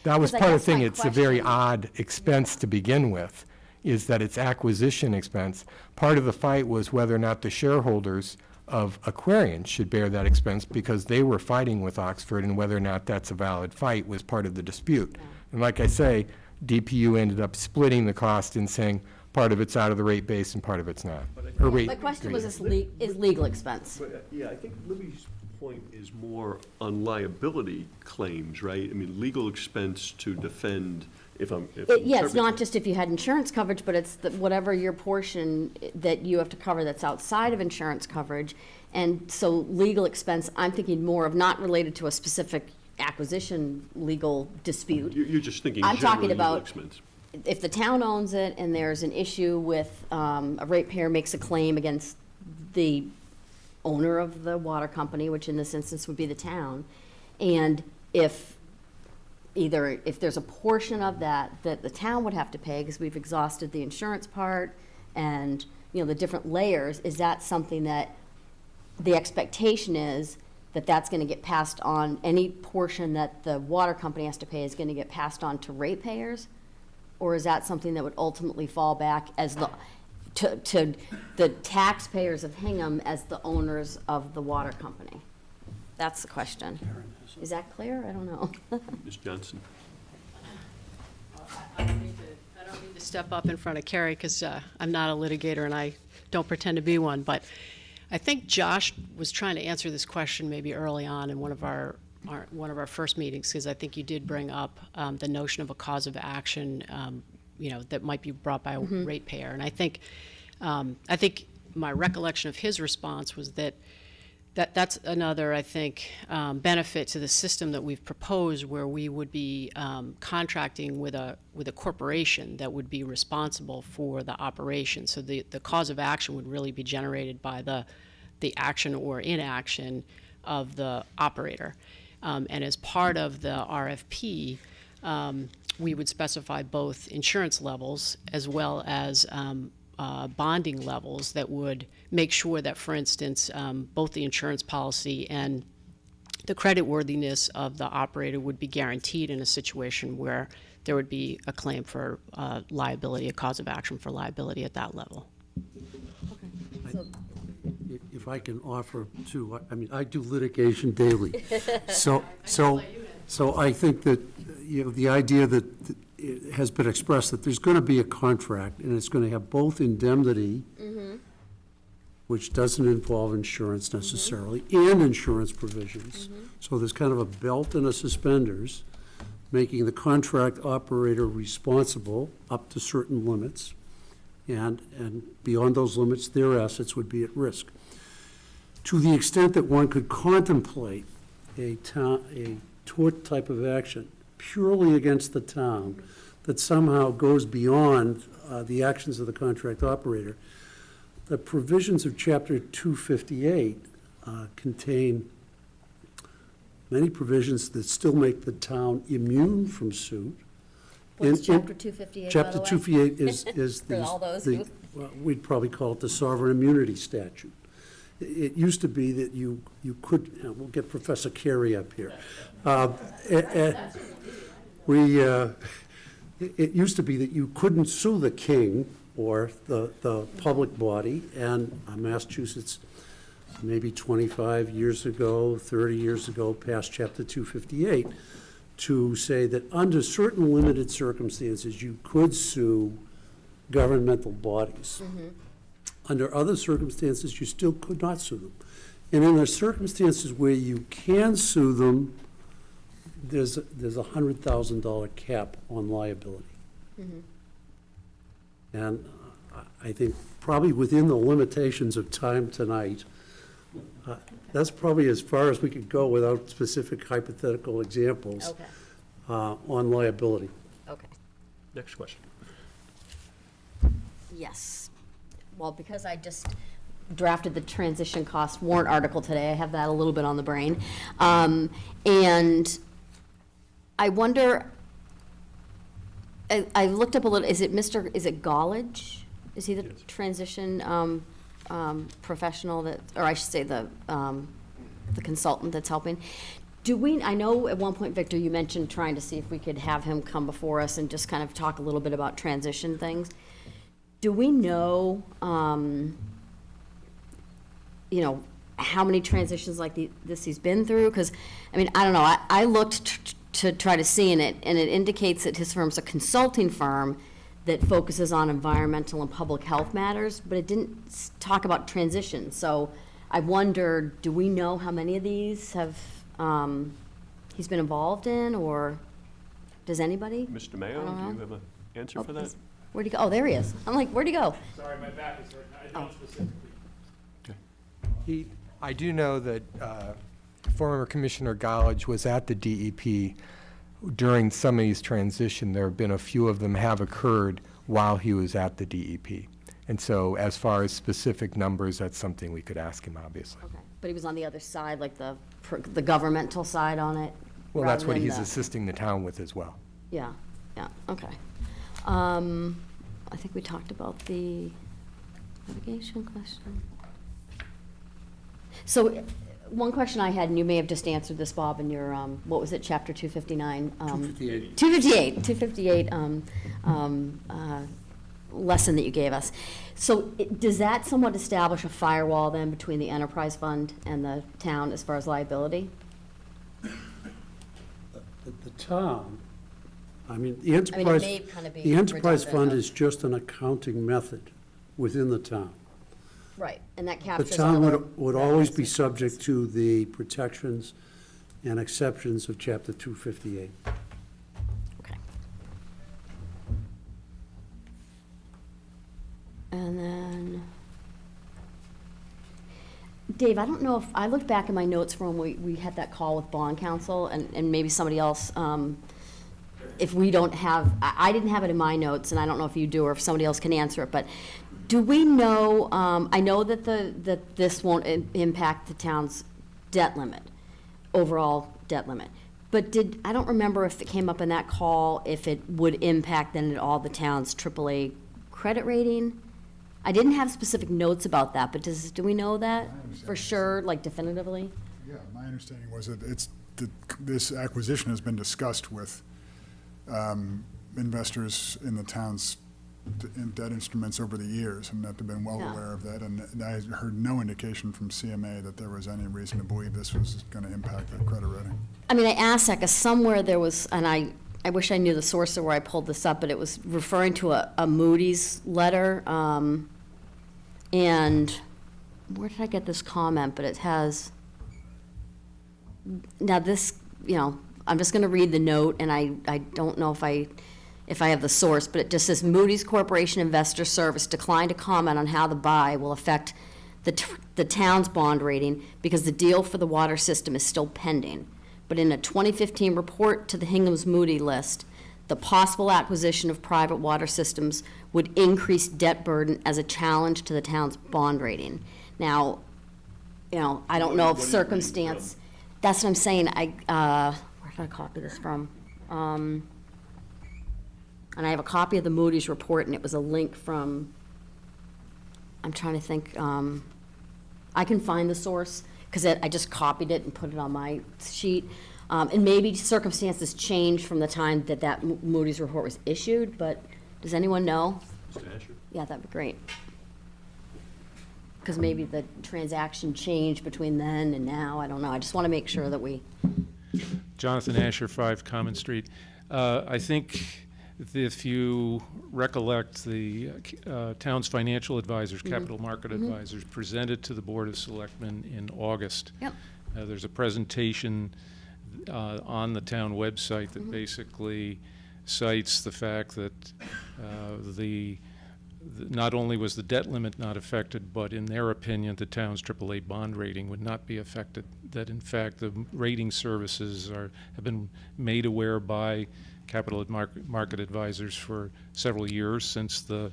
that was Because I part of guess the thing. my It's a very question- odd expense to begin with, is that it's acquisition expense. Part of the fight was whether or not the shareholders of Aquarian should bear that expense, because they were fighting with Oxford, and whether or not that's a valid fight was part of the dispute. And like I say, DPU ended up splitting the cost and saying part of it's out of the rate base and part of it's not. Or rate- My question was, rate- is legal expense? But, yeah, I think Libby's point is more on liability claims, right? I mean, legal expense to defend, if I'm. Yeah, it's interpreting- not just if you had insurance coverage, but it's whatever your portion that you have to cover that's outside of insurance coverage. And so legal expense, I'm thinking more of not related to a specific acquisition legal dispute. You're just thinking I'm generally talking legal about expense. if the town owns it and there's an issue with, a ratepayer makes a claim against the owner of the water company, which in this instance would be the town, and if there's a portion of that the town would have to pay, because we've exhausted the insurance part and, the different layers, is that something that the expectation is that that's gonna get passed on, any portion that the water company has to pay is gonna get passed on to ratepayers? Or is that something that would ultimately fall back as to the taxpayers of Hingham as the owners of the water company? That's the question. Is that clear? I don't know. Ms. Johnson? I don't need to step up in front of Carrie, because I'm not a litigator and I don't pretend to be one, but I think Josh was trying to answer this question maybe early on in one of our first meetings, because I think you did bring up the notion of a cause of action, that might be brought by a ratepayer. And I think my recollection of his response was that's another, I think, benefit to the system that we've proposed, where we would be contracting with a corporation that would be responsible for the operation. So the cause of action would really be generated by the action or inaction of the operator. And as part of the RFP, we would specify both insurance levels as well as bonding levels that would make sure that, for instance, both the insurance policy and the creditworthiness of the operator would be guaranteed in a situation where there would be a claim for liability, a cause of action for liability at that level. If I can offer to, I mean, I do litigation daily. So I think that, the idea that it has been expressed that there's going to be a contract, and it's going to have both indemnity, which doesn't involve insurance necessarily, and insurance provisions. So there's kind of a belt and a suspenders, making the contract operator responsible up to certain limits, and beyond those limits, their assets would be at risk. To the extent that one could contemplate a tort type of action purely against the town that somehow goes beyond the actions of the contract operator, the provisions of Chapter 258 contain many provisions that still make the town immune from suit. What's In- Chapter 258, by Chapter the way? 258 is For all those the, who- well, we'd probably call it the sovereign immunity statute. It used to be that you could, we'll get Professor Carey up here. It used to be that you couldn't sue the king or the public body, and Massachusetts, maybe 25 years ago, 30 years ago, passed Chapter 258 to say that under certain limited circumstances, you could sue governmental bodies. Under other circumstances, you still could not sue them. And in the circumstances where you can sue them, there's a $100,000 cap on liability. And I think probably within the limitations of time tonight, that's probably as far as we could go without specific hypothetical examples Okay, on liability. okay. Next question. Yes. Well, because I just drafted the transition cost warrant article today, I have that a little bit on the brain. And I wonder, I looked up a little, is it Gollage? Is he the transition professional that, or I should say the consultant that's helping? I know at one point, Victor, you mentioned trying to see if we could have him come before us and just kind of talk a little bit about transition things. Do we know, how many transitions like this he's been through? Because, I mean, I don't know, I looked to try to see in it, and it indicates that his firm's a consulting firm that focuses on environmental and public health matters, but it didn't talk about transition. So I wondered, do we know how many of these have, he's been involved in, or does anybody? Mr. Mayo, I don't do you know. have an answer Oh, for that? he's- Where'd he go? Oh, there he is. I'm like, where'd he go? Sorry, my back is hurting. I don't specifically. I do know that former Commissioner Gollage was at the DEP during some of these transition. There have been a few of them have occurred while he was at the DEP. And so as far as specific numbers, that's something we could ask him, obviously. Okay, but he was on the other side, like the governmental side on it? Well, that's rather what than he's the- assisting the town with as well. Yeah, yeah, okay. I think we talked about the litigation question. So, one question I had, and you may have just answered this, Bob, in your, what was it, chapter 259? 258. 258 lesson that you gave us. So, does that somewhat establish a firewall then between the enterprise fund and the town as far as liability? The town, I mean, the I mean, it enterprise, may kind of be the enterprise fund redundant. is just an accounting method within the town. Right, and that The captures town all the would always be revenues. subject to the protections and exceptions of Chapter 258. Okay. And then, Dave, I don't know if, I looked back in my notes from when we had that call with bond counsel, and maybe somebody else, if we don't have, I didn't have it in my notes, and I don't know if you do, or if somebody else can answer it, but do we know, I know that that this won't impact the town's debt limit, overall debt limit, but I don't remember if it came up in that call, if it would impact then at all the town's AAA credit rating? I didn't have specific notes about that, but do we know that for sure, like definitively? Yeah, my understanding was that this acquisition has been discussed with investors in the town's debt instruments over the years, and that they've been well Yeah. aware of that, and I heard no indication from CMA that there was any reason to believe this was going to impact their credit rating. I mean, I asked that because somewhere there was, and I wish I knew the source of where I pulled this up, but it was referring to a Moody's letter. And where did I get this comment? But it has, now this, I'm just going to read the note, and I don't know if I have the source, but it just says Moody's Corporation Investor Service declined to comment on how the buy will affect the town's bond rating because the deal for the water system is still pending. But in a 2015 report to the Hingham's Moody list, the possible acquisition of private water systems would increase debt burden as a challenge to the town's bond rating. Now, I don't know if circumstance, that's what I'm saying, where did I copy this from? And I have a copy of the Moody's report, and it was a link from, I'm trying to think, I can find the source, because I just copied it and put it on my sheet. And maybe circumstances changed from the time that Moody's report was issued, but does anyone know? Mr. Asher? Yeah, that'd be great. Because maybe the transaction changed between then and now, I don't know. I just want to make sure that we, Jonathan Asher, 5 Common Street. I think if you recollect, the town's financial advisors, capital market advisors, presented to the Board of Selectmen in August. Yep. There's a presentation on the town website that basically cites the fact that not only was the debt limit not affected, but in their opinion, the town's AAA bond rating would not be affected. That in fact, the rating services have been made aware by capital market advisors for several years since the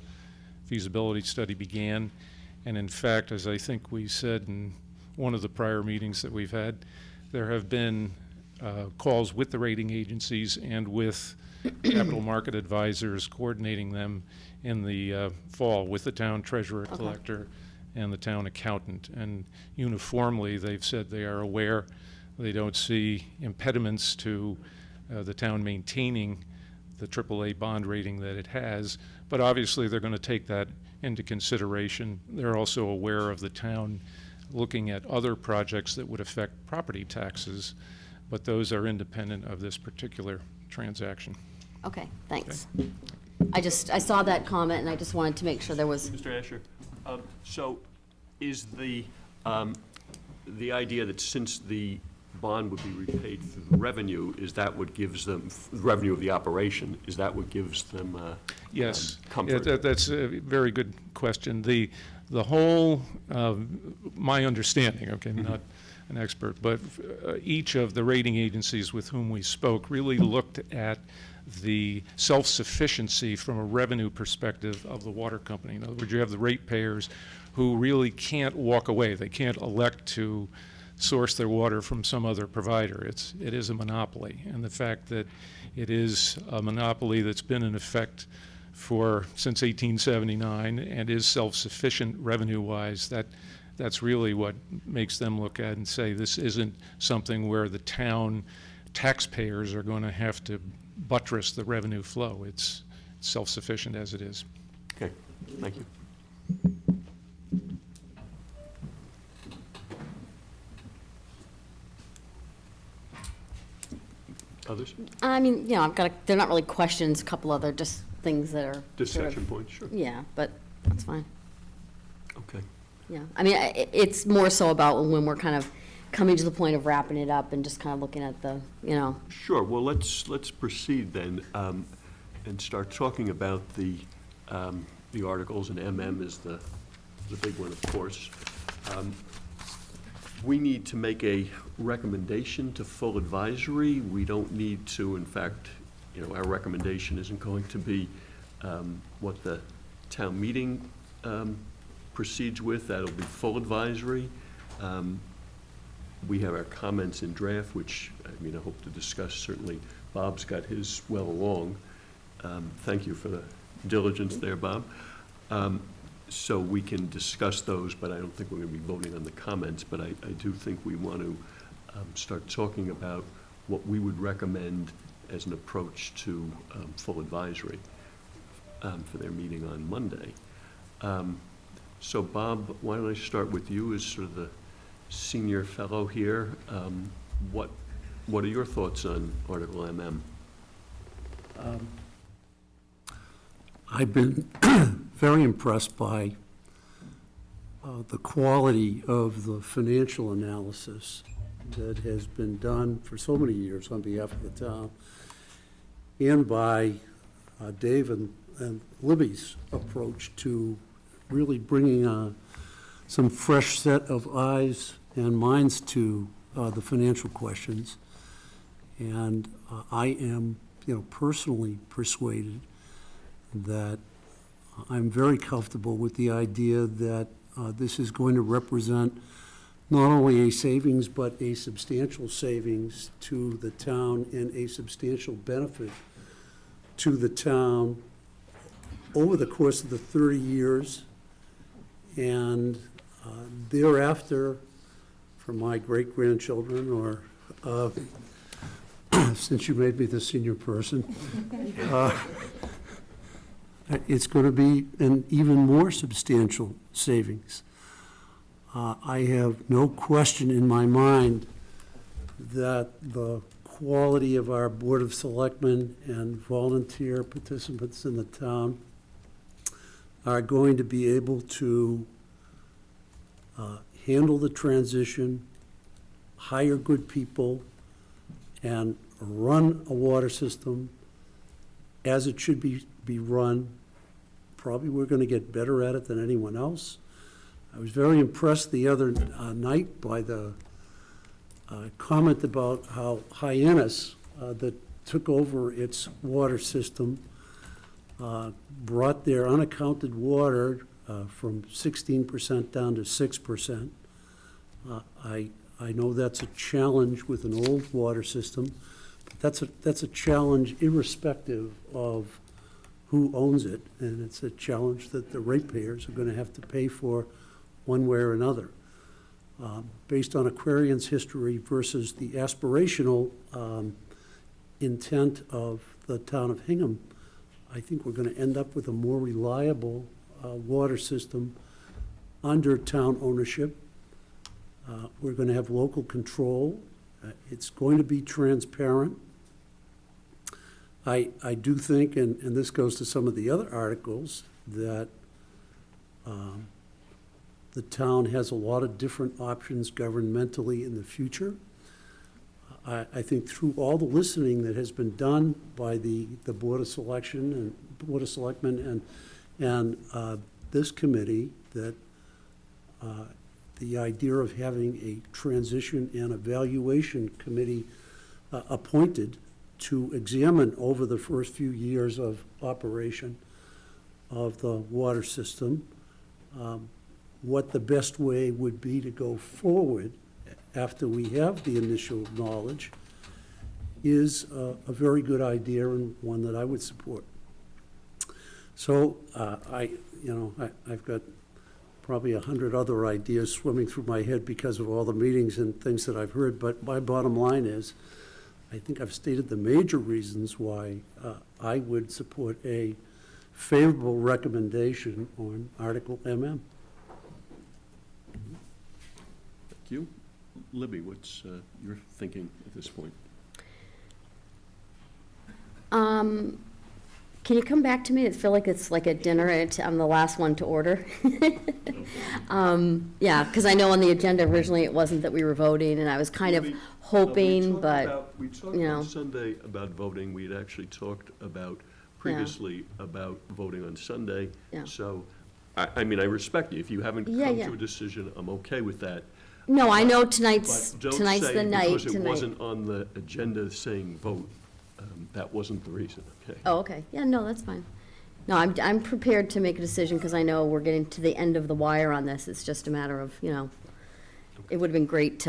feasibility study began. And in fact, as I think we said in one of the prior meetings that we've had, there have been calls with the rating agencies and with capital market advisors, coordinating them in the fall with the town treasurer collector and the town accountant. And uniformly, they've said they are aware. They don't see impediments to the town maintaining the AAA bond rating that it has, but obviously they're going to take that into consideration. They're also aware of the town looking at other projects that would affect property taxes, but those are independent of this particular transaction. okay, thanks. I saw that comment, and I just wanted to make sure there was, Mr. Asher, so is the the idea that since the bond would be repaid through the revenue, is that what gives them, revenue of the operation, is that what gives them Yes. comfort? That's a very good question. The whole, my understanding, okay, I'm not an expert, but each of the rating agencies with whom we spoke really looked at the self-sufficiency from a revenue perspective of the water company. In other words, you have the ratepayers who really can't walk away. They can't elect to source their water from some other provider. It is a monopoly. And the fact that it is a monopoly that's been in effect since 1879 and is self-sufficient revenue-wise, that's really what makes them look at and say this isn't something where the town taxpayers are going to have to buttress the revenue flow. It's self-sufficient as it is. Okay, thank you. Others? I mean, you know, they're not really questions, a couple other just things that are. sort of- Discussion points, sure. Yeah, but that's fine. Okay. Yeah, I mean, it's more so about when we're kind of coming to the point of wrapping it up and just kind of looking at the, you know, Sure, well, let's proceed then, and start talking about the articles, and MM is the big one, of course. We need to make a recommendation to full advisory. We don't need to, in fact, you know, our recommendation isn't going to be what the town meeting proceeds with. That'll be full advisory. We have our comments in draft, which, I mean, I hope to discuss. Certainly, Bob's got his well along. Thank you for the diligence there, Bob. So we can discuss those, but I don't think we're going to be voting on the comments. But I do think we want to start talking about what we would recommend as an approach to full advisory for their meeting on Monday. So Bob, why don't I start with you as sort of the senior fellow here? What are your thoughts on Article MM? I've been very impressed by the quality of the financial analysis that has been done for so many years on behalf of the town, and by Dave and Libby's approach to really bringing some fresh set of eyes and minds to the financial questions. And I am, personally persuaded that I'm very comfortable with the idea that this is going to represent not only a savings, but a substantial savings to the town and a substantial benefit to the town over the course of the 30 years. And thereafter, for my great-grandchildren, or since you made me the senior person, it's going to be an even more substantial savings. I have no question in my mind that the quality of our Board of Selectmen and volunteer participants in the town are going to be able to handle the transition, hire good people, and run a water system as it should be run. Probably we're going to get better at it than anyone else. I was very impressed the other night by the comment about how Hyannis, that took over its water system, brought their unaccounted water from 16% down to 6%. I know that's a challenge with an old water system, but that's a challenge irrespective of who owns it, and it's a challenge that the ratepayers are going to have to pay for one way or another. Based on Aquarion's history versus the aspirational intent of the town of Hingham, I think we're going to end up with a more reliable water system under town ownership. We're going to have local control. It's going to be transparent. I do think, and this goes to some of the other articles, that the town has a lot of different options governmentally in the future. I think through all the listening that has been done by the Board of Selection and Board of Selectmen and this committee, that the idea of having a transition and evaluation committee appointed to examine over the first few years of operation of the water system, what the best way would be to go forward after we have the initial knowledge, is a very good idea and one that I would support. So I've got probably 100 other ideas swimming through my head because of all the meetings and things that I've heard, but my bottom line is, I think I've stated the major reasons why I would support a favorable recommendation on Article MM. Thank you. Libby, what's your thinking at this point? Can you come back to me? I feel like it's like a dinner, I'm the last one to order. Yeah, because I know on the agenda originally it wasn't that we were voting, and I was kind of hoping, but, We talked you know. on Sunday about voting. We had actually talked about, previously, about voting on Sunday. Yeah. So, I mean, I respect you. If you haven't Yeah, come yeah. to a decision, I'm okay with that. No, I know But tonight's don't the say night because it tonight. wasn't on the agenda saying vote, that wasn't the reason, okay? Oh, okay. Yeah, no, that's fine. No, I'm prepared to make a decision because I know we're getting to the end of the wire on this. It's just a matter of, it would have been great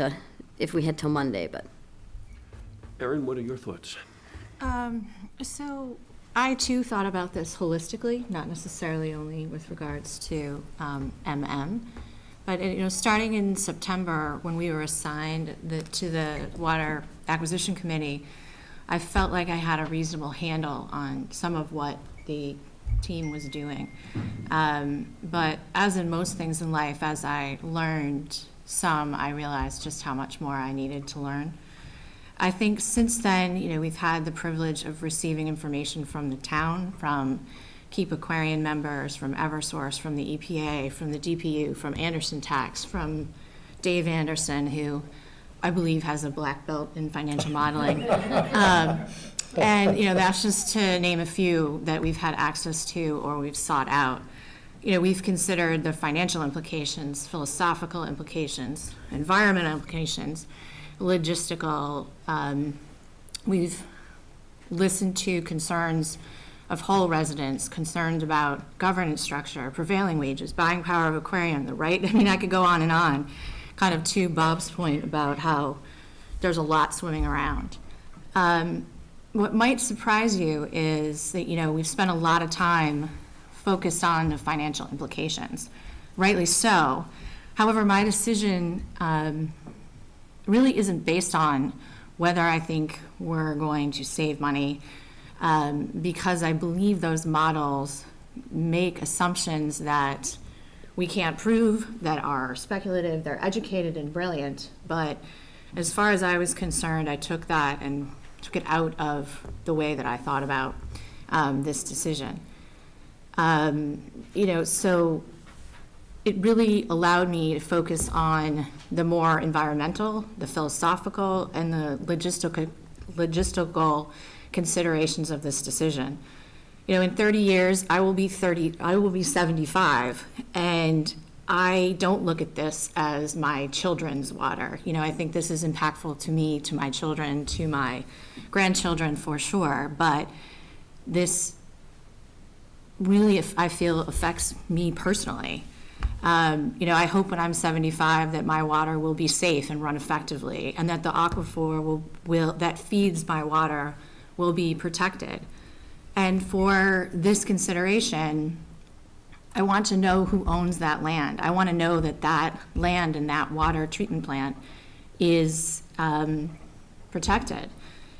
if we had till Monday, but. Erin, what are your thoughts? So I too thought about this holistically, not necessarily only with regards to MM. But, starting in September, when we were assigned to the Water Acquisition Committee, I felt like I had a reasonable handle on some of what the team was doing. But as in most things in life, as I learned some, I realized just how much more I needed to learn. I think since then, we've had the privilege of receiving information from the town, from Keep Aquarian members, from Eversource, from the EPA, from the DPU, from Anderson Tax, from Dave Anderson, who I believe has a black belt in financial modeling. And, that's just to name a few that we've had access to or we've sought out. We've considered the financial implications, philosophical implications, environmental implications, logistical. We've listened to concerns of whole residents, concerned about governance structure, prevailing wages, buying power of aquarium, the right. I mean, I could go on, kind of to Bob's point about how there's a lot swimming around. What might surprise you is that, we've spent a lot of time focused on the financial implications, rightly so. However, my decision really isn't based on whether I think we're going to save money, because I believe those models make assumptions that we can't prove, that are speculative, they're educated and brilliant, but as far as I was concerned, I took that and took it out of the way that I thought about this decision. So it really allowed me to focus on the more environmental, the philosophical, and the logistical considerations of this decision. In 30 years, I will be 75, and I don't look at this as my children's water. I think this is impactful to me, to my children, to my grandchildren for sure, but this really, I feel, affects me personally. I hope when I'm 75 that my water will be safe and run effectively, and that the aquifer that feeds my water will be protected. And for this consideration, I want to know who owns that land. I want to know that that land and that water treatment plant is protected.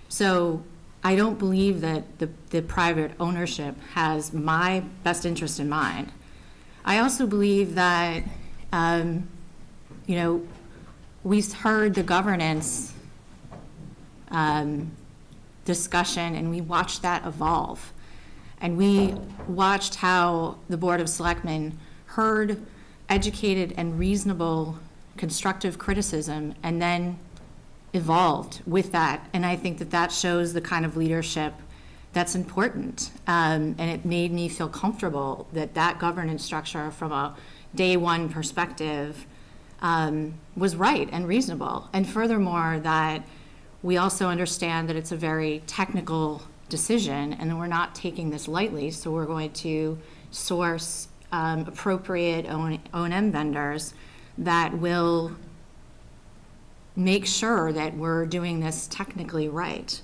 So I don't believe that the private ownership has my best interest in mind. I also believe that, we've heard the governance discussion, and we watched that evolve. And we watched how the Board of Selectmen heard educated and reasonable constructive criticism and then evolved with that. And I think that that shows the kind of leadership that's important. And it made me feel comfortable that that governance structure from a day one perspective was right and reasonable. And furthermore, that we also understand that it's a very technical decision and we're not taking this lightly. So we're going to source appropriate O&M vendors that will make sure that we're doing this technically right.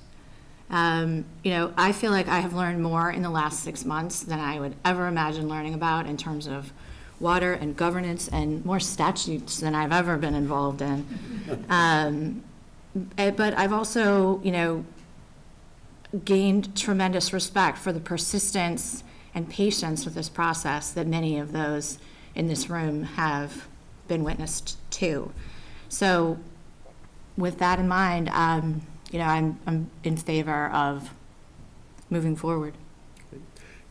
I feel like I have learned more in the last 6 months than I would ever imagine learning about in terms of water and governance and more statutes than I've ever been involved in. But I've also, gained tremendous respect for the persistence and patience with this process that many of those in this room have been witnessed to. So with that in mind, I'm in favor of moving forward.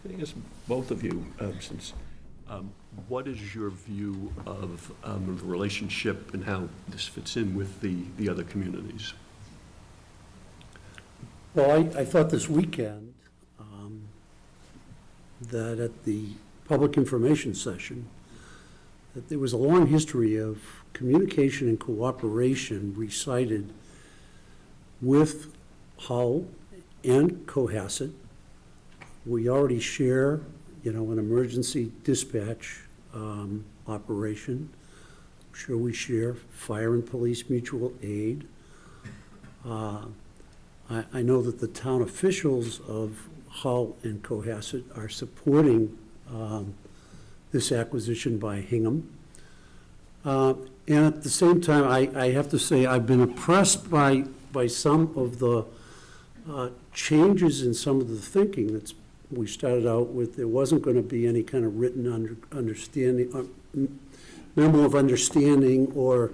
Can I ask both of you, what is your view of the relationship and how this fits in with the other communities? Well, I thought this weekend that at the public information session, that there was a long history of communication and cooperation recited with Hull and Cohasset. We already share, an emergency dispatch operation. I'm sure we share fire and police mutual aid. I know that the town officials of Hull and Cohasset are supporting this acquisition by Hingham. And at the same time, I have to say, I've been impressed by some of the changes in some of the thinking that's, we started out with, there wasn't going to be any kind of written understanding, memo of understanding or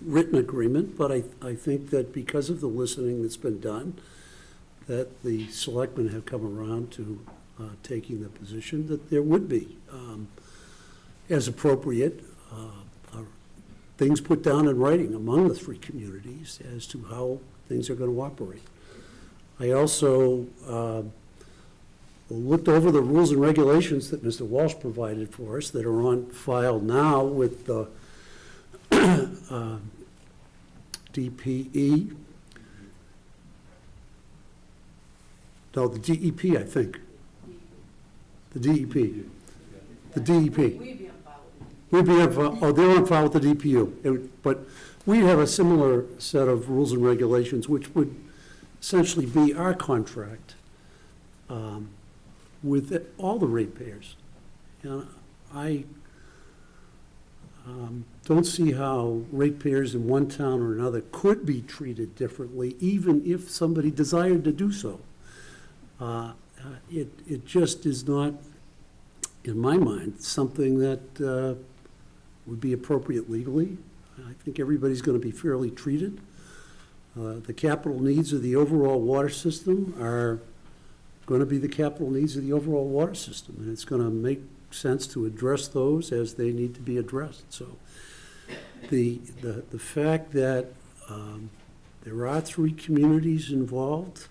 written agreement, but I think that because of the listening that's been done, that the selectmen have come around to taking the position that there would be, as appropriate, things put down in writing among the three communities as to how things are going to operate. I also looked over the rules and regulations that Mr. Walsh provided for us that are on file now with the DPE. No, the DEP, I think. The DEP. The DEP. We'd be on file, oh, they're on file with the DPU. But we have a similar set of rules and regulations, which would essentially be our contract with all the ratepayers. And I don't see how ratepayers in one town or another could be treated differently, even if somebody desired to do so. It just is not, in my mind, something that would be appropriate legally. I think everybody's going to be fairly treated. The capital needs of the overall water system are going to be the capital needs of the overall water system, and it's going to make sense to address those as they need to be addressed. So the fact that there are three communities involved,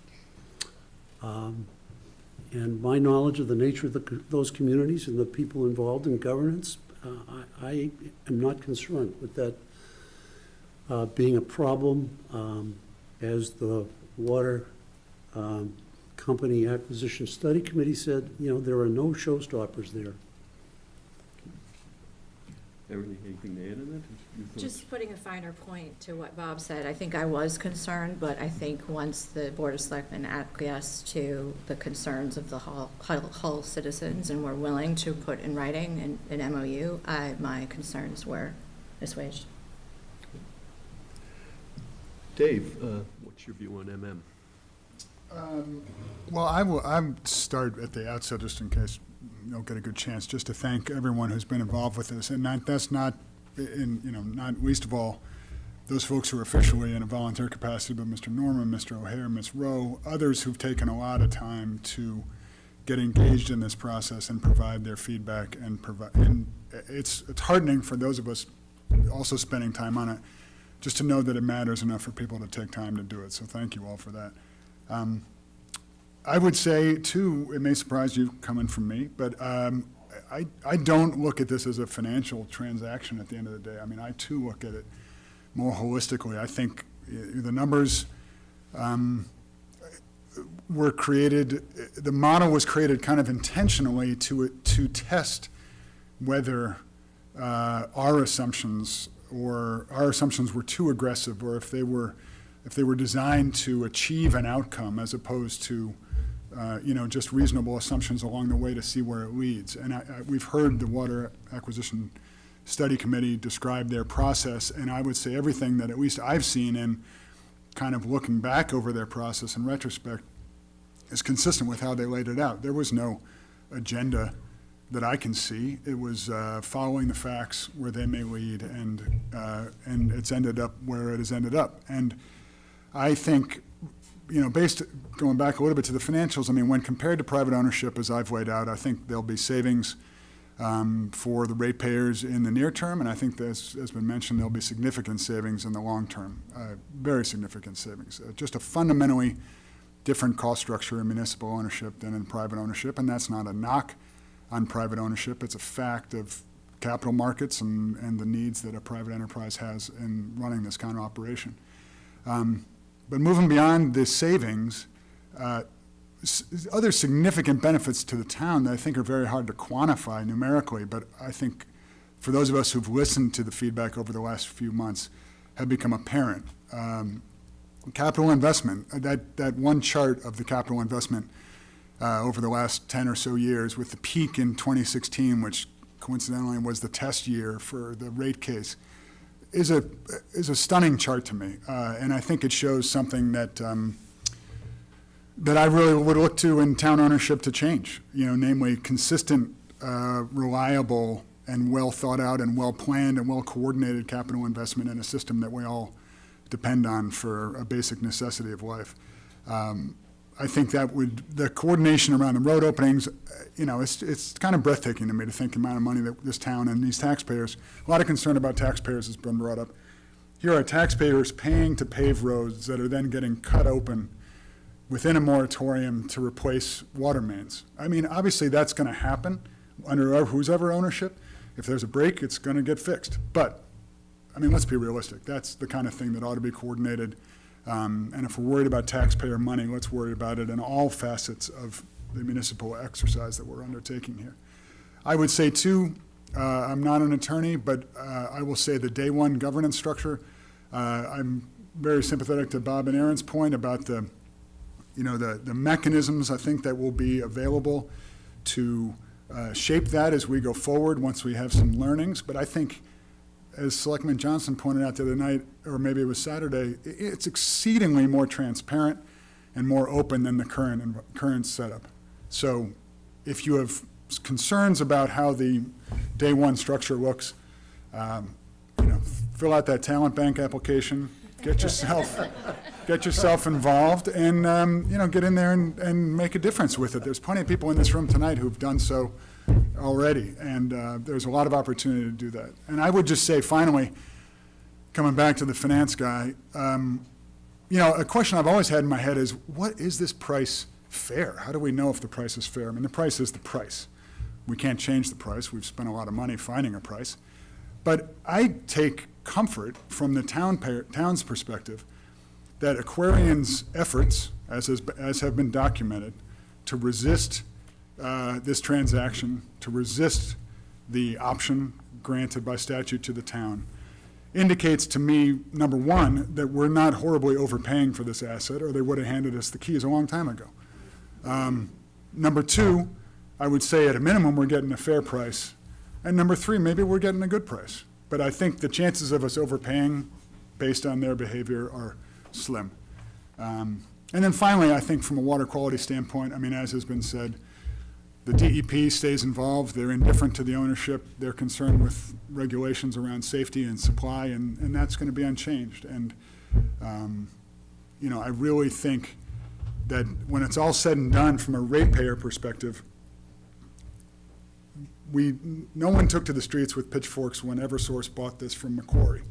and my knowledge of the nature of those communities and the people involved in governance, I am not concerned with that being a problem. As the Water Company Acquisition Study Committee said, there are no showstoppers there. Erin, anything to add in that? Your thoughts? Just putting a finer point to what Bob said, I think I was concerned, but I think once the Board of Selectmen acquiesced to the concerns of the Hull citizens and were willing to put in writing an MOU, my concerns were assuaged. Dave, what's your view on MM? Well, I start at the outset, just in case you don't get a good chance, just to thank everyone who's been involved with this, and that's not, not least of all those folks who are officially in a volunteer capacity, but Mr. Norman, Mr. O'Hare, Ms. Rowe, others who've taken a lot of time to get engaged in this process and provide their feedback and it's heartening for those of us also spending time on it, just to know that it matters enough for people to take time to do it. So thank you all for that. I would say, too, it may surprise you coming from me, but I don't look at this as a financial transaction at the end of the day. I mean, I, too, look at it more holistically. I think the numbers were created, the model was created kind of intentionally to test whether our assumptions were too aggressive, or if they were designed to achieve an outcome as opposed to just reasonable assumptions along the way to see where it leads. And we've heard the Water Acquisition Study Committee describe their process, and I would say everything that at least I've seen in kind of looking back over their process in retrospect is consistent with how they laid it out. There was no agenda that I can see. It was following the facts where they may lead, and it's ended up where it has ended up. And I think, going back a little bit to the financials, I mean, when compared to private ownership, as I've laid out, I think there'll be savings for the ratepayers in the near term, and I think, as has been mentioned, there'll be significant savings in the long term, very significant savings. Just a fundamentally different cost structure in municipal ownership than in private ownership, and that's not a knock on private ownership. It's a fact of capital markets and the needs that a private enterprise has in running this kind of operation. But moving beyond the savings, other significant benefits to the town that I think are very hard to quantify numerically, but I think for those of us who've listened to the feedback over the last few months have become apparent. Capital investment, that one chart of the capital investment over the last 10 or so years, with the peak in 2016, which coincidentally was the test year for the rate case, is a stunning chart to me. And I think it shows something that I really would look to in town ownership to change, namely consistent, reliable, and well thought out and well planned and well coordinated capital investment in a system that we all depend on for a basic necessity of life. I think the coordination around the road openings, it's kind of breathtaking to me to think the amount of money that this town and these taxpayers, a lot of concern about taxpayers has been brought up. Here are taxpayers paying to pave roads that are then getting cut open within a moratorium to replace water mains. I mean, obviously that's going to happen under whose ever ownership. If there's a break, it's going to get fixed. But I mean, let's be realistic. That's the kind of thing that ought to be coordinated. And if we're worried about taxpayer money, let's worry about it in all facets of the municipal exercise that we're undertaking here. I would say, too, I'm not an attorney, but I will say the day one governance structure, I'm very sympathetic to Bob and Aaron's point about the mechanisms, I think, that will be available to shape that as we go forward once we have some learnings. But I think, as Selectman Johnson pointed out the other night, or maybe it was Saturday, it's exceedingly more transparent and more open than the current setup. So if you have concerns about how the day one structure looks, fill out that talent bank application, get yourself involved, and get in there and make a difference with it. There's plenty of people in this room tonight who've done so already, and there's a lot of opportunity to do that. And I would just say, finally, coming back to the finance guy, a question I've always had in my head is, what is this price fair? How do we know if the price is fair? I mean, the price is the price. We can't change the price. We've spent a lot of money finding a price. But I take comfort from the town's perspective that Aquarion's efforts, as have been documented, to resist this transaction, to resist the option granted by statute to the town, indicates to me, number one, that we're not horribly overpaying for this asset, or they would have handed us the keys a long time ago. Number two, I would say at a minimum we're getting a fair price. And number three, maybe we're getting a good price. But I think the chances of us overpaying based on their behavior are slim. And then finally, I think from a water quality standpoint, I mean, as has been said, the DEP stays involved. They're indifferent to the ownership. They're concerned with regulations around safety and supply, and that's going to be unchanged. And, I really think that when it's all said and done from a ratepayer perspective, no one took to the streets with pitchforks when Eversource bought this from Macquarie.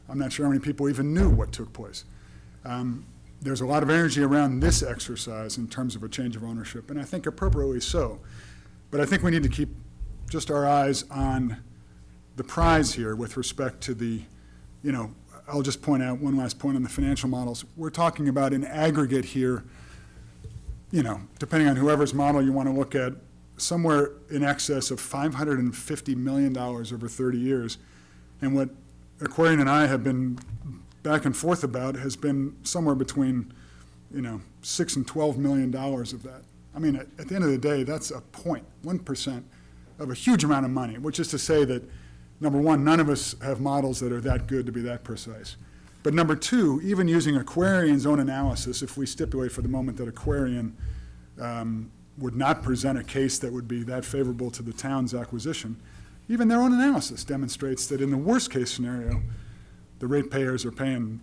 I'm not sure how many people even knew what took place. There's a lot of energy around this exercise in terms of a change of ownership, and I think appropriately so. But I think we need to keep just our eyes on the prize here with respect to the, I'll just point out one last point on the financial models. We're talking about an aggregate here, depending on whoever's model you want to look at, somewhere in excess of $550 million over 30 years. And what Aquarian and I have been back and forth about has been somewhere between, $6 and $12 million of that. I mean, at the end of the day, that's a 1% of a huge amount of money, which is to say that, number one, none of us have models that are that good to be that precise. But number two, even using Aquarian's own analysis, if we stipulate for the moment that Aquarian would not present a case that would be that favorable to the town's acquisition, even their own analysis demonstrates that in the worst case scenario, the ratepayers are paying,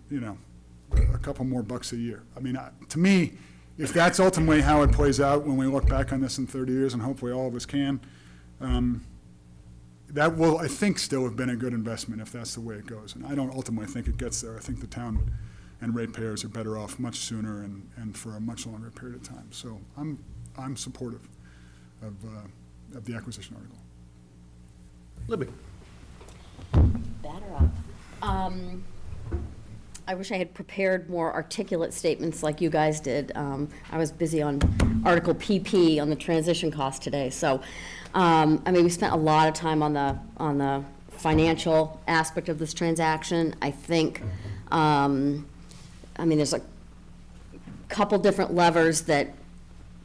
a couple more bucks a year. I mean, to me, if that's ultimately how it plays out when we look back on this in 30 years, and hopefully all of us can, that will, I think, still have been a good investment if that's the way it goes. And I don't ultimately think it gets there. I think the town and ratepayers are better off much sooner and for a much longer period of time. So I'm supportive of the acquisition article. Libby? Batter up. I wish I had prepared more articulate statements like you guys did. I was busy on Article PP on the transition cost today. So, we spent a lot of time on the financial aspect of this transaction. I think, there's a couple different levers that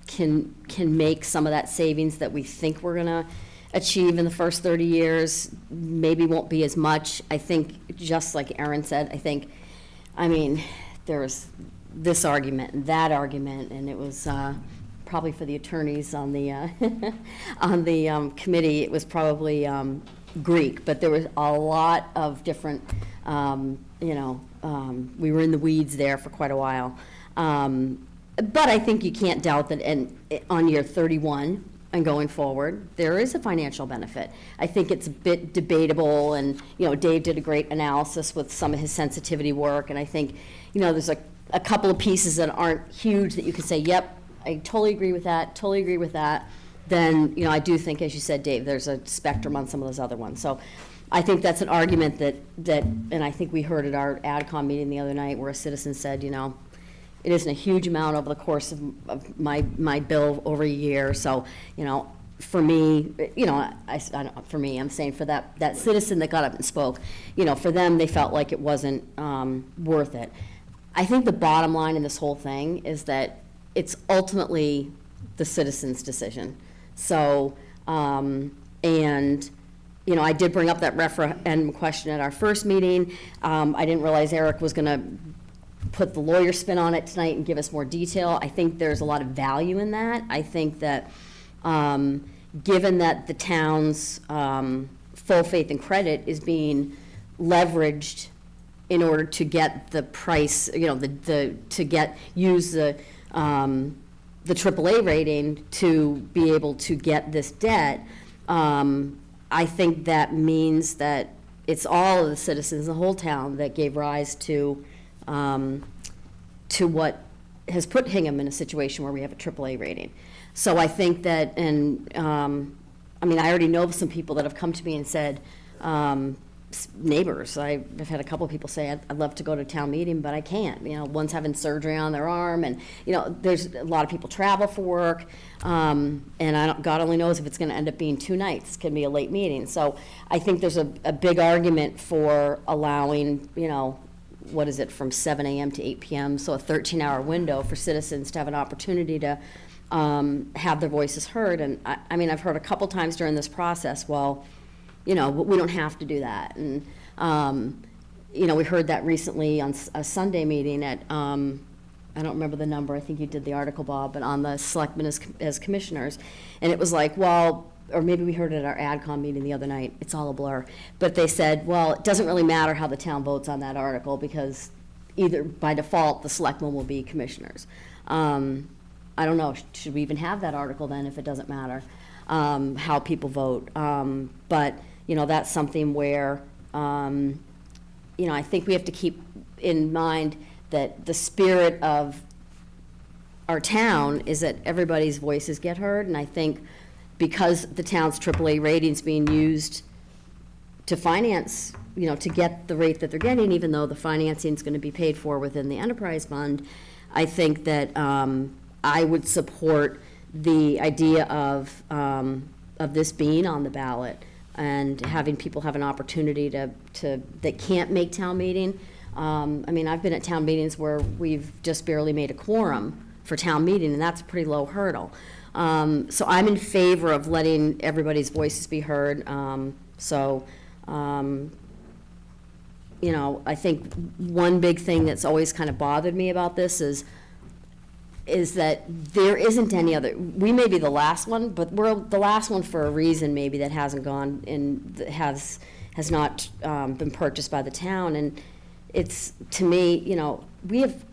can make some of that savings that we think we're gonna achieve in the first 30 years, maybe won't be as much. I think, just like Aaron said, there was this argument and that argument, and it was probably for the attorneys on the on the committee, it was probably Greek, but there was a lot of different, we were in the weeds there for quite a while. But I think you can't doubt that on year 31 and going forward, there is a financial benefit. I think it's a bit debatable, and, Dave did a great analysis with some of his sensitivity work, and I think, there's a couple of pieces that aren't huge that you can say, yep, I totally agree with that, Then, I do think, as you said, Dave, there's a spectrum on some of those other ones. So I think that's an argument that, and I think we heard at our AdCom meeting the other night where a citizen said, it isn't a huge amount over the course of my bill over a year. So, for me, I'm saying for that citizen that got up and spoke, for them, they felt like it wasn't worth it. I think the bottom line in this whole thing is that it's ultimately the citizen's decision. So, I did bring up that referendum question at our first meeting. I didn't realize Eric was going to put the lawyer spin on it tonight and give us more detail. I think there's a lot of value in that. I think that given that the town's full faith and credit is being leveraged in order to get the price, use the AAA rating to be able to get this debt, I think that means that it's all of the citizens, the whole town, that gave rise to what has put Hingham in a situation where we have a AAA rating. So I think that, and I already know some people that have come to me and said, neighbors, I've had a couple of people say, I'd love to go to a town meeting, but I can't. One's having surgery on their arm, and, there's a lot of people travel for work, and God only knows if it's going to end up being 2 nights. It's going to be a late meeting. So I think there's a big argument for allowing, what is it, from 7 a.m. to 8 p.m., so a 13-hour window for citizens to have an opportunity to have their voices heard. And I've heard a couple times during this process, well, we don't have to do that. And, we heard that recently on a Sunday meeting at, I don't remember the number, I think you did the article, Bob, but on the selectmen as commissioners. And it was like, well, or maybe we heard it at our AdCom meeting the other night, it's all a blur. But they said, well, it doesn't really matter how the town votes on that article because either by default, the selectmen will be commissioners. I don't know, should we even have that article then if it doesn't matter how people vote? But, you know, that's something where, you know, I think we have to keep in mind that the spirit of our town is that everybody's voices get heard, and I think because the town's AAA rating's being used to finance, you know, to get the rate that they're getting, even though the financing's gonna be paid for within the enterprise fund, I think that, I would support the idea of this being on the ballot and having people have an opportunity that can't make town meeting. I mean, I've been at town meetings where we've just barely made a quorum for town meeting, and that's a pretty low hurdle. So I'm in favor of letting everybody's voices be heard. You know, I think one big thing that's always kind of bothered me about this is that there isn't any other, we may be the last one, but we're the last one for a reason maybe that hasn't gone and that has not been purchased by the town. And it's, to me, you know, we have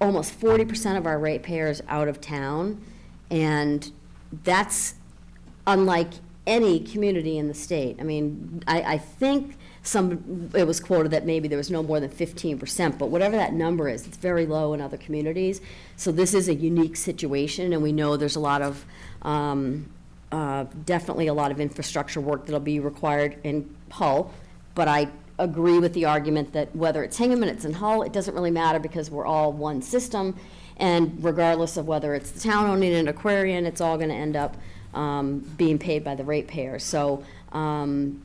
almost 40% of our ratepayers out of town, and that's unlike any community in the state. I mean, I think it was quoted that maybe there was no more than 15%, but whatever that number is, it's very low in other communities. So this is a unique situation, and we know there's a lot of, definitely a lot of infrastructure work that'll be required in Hull, but I agree with the argument that whether it's Hingham and it's in Hull, it doesn't really matter because we're all one system, and regardless of whether it's the town owning an Aquarian, it's all gonna end up being paid by the ratepayers. So, trying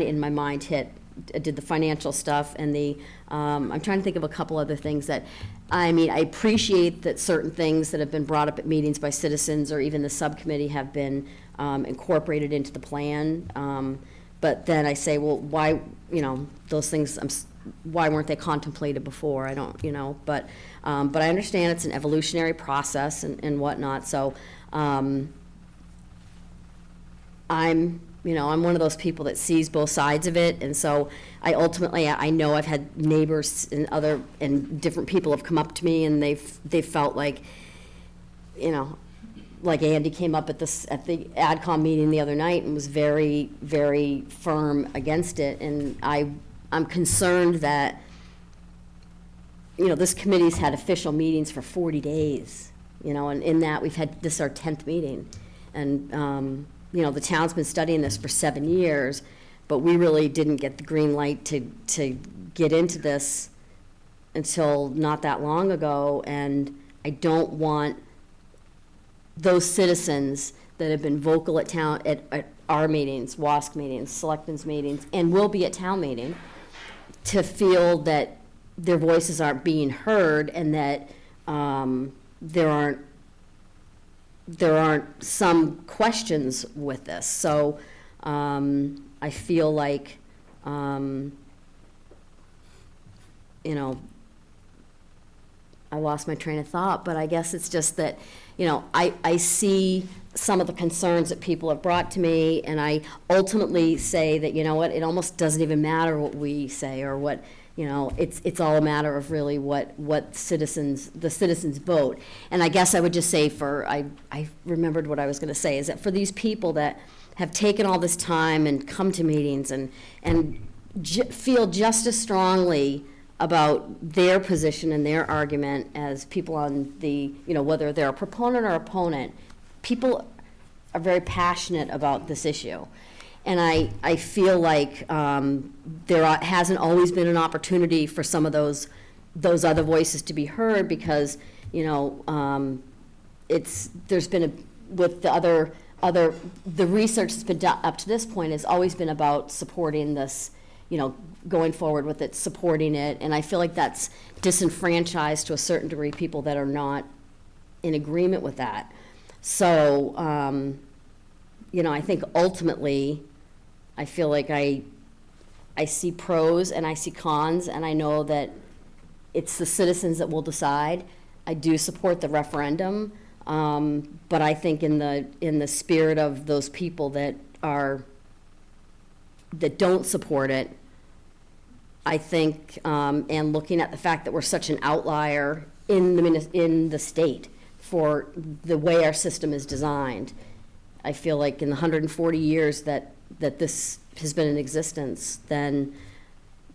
to, in my mind, did the financial stuff and I'm trying to think of a couple other things that, I mean, I appreciate that certain things that have been brought up at meetings by citizens or even the subcommittee have been incorporated into the plan. But then I say, well, why, you know, those things, why weren't they contemplated before? I don't, you know, but I understand it's an evolutionary process and whatnot, so I'm one of those people that sees both sides of it, and so I ultimately, I know I've had neighbors and different people have come up to me, and they've felt like, you know, like Andy came up at the AdCom meeting the other night and was very, very firm against it, and I'm concerned that, you know, this committee's had official meetings for 40 days, you know, and in that, we've had, this is our 10th meeting, and, you know, the town's been studying this for 7 years, but we really didn't get the green light to get into this until not that long ago, and I don't want those citizens that have been vocal at town, at our meetings, WASC meetings, selectmen's meetings, and will be at town meeting, to feel that their voices aren't being heard and that there aren't some questions with this. So I feel like, you know, I lost my train of thought, but I guess it's just that, you know, I see some of the concerns that people have brought to me, and I ultimately say that, you know what, it almost doesn't even matter what we say or what, you know, it's all a matter of really what the citizens vote. And I guess I would just say I remembered what I was gonna say, is that for these people that have taken all this time and come to meetings and feel just as strongly about their position and their argument as people on the, you know, whether they're a proponent or opponent, people are very passionate about this issue. And I feel like there hasn't always been an opportunity for some of those other voices to be heard because, you know, there's been with the the research that's been done up to this point has always been about supporting this, you know, going forward with it, supporting it, and I feel like that's disenfranchised to a certain degree people that are not in agreement with that. So, you know, I think ultimately, I feel like I see pros and I see cons, and I know that it's the citizens that will decide. I do support the referendum, but I think in the spirit of those people that don't support it, I think, and looking at the fact that we're such an outlier in the state for the way our system is designed. I feel like in the 140 years that this has been in existence, then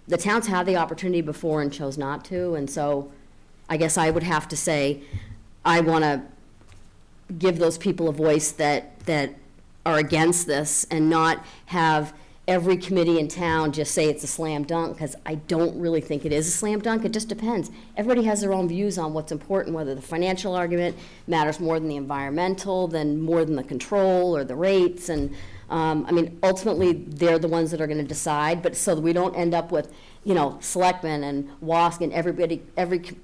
the towns had the opportunity before and chose not to, and so I guess I would have to say, I want to give those people a voice that are against this and not have every committee in town just say it's a slam dunk, because I don't really think it is a slam dunk. It just depends. Everybody has their own views on what's important, whether the financial argument matters more than the environmental, more than the control or the rates. And, I mean, ultimately, they're the ones that are going to decide, but so that we don't end up with, selectmen and WASC and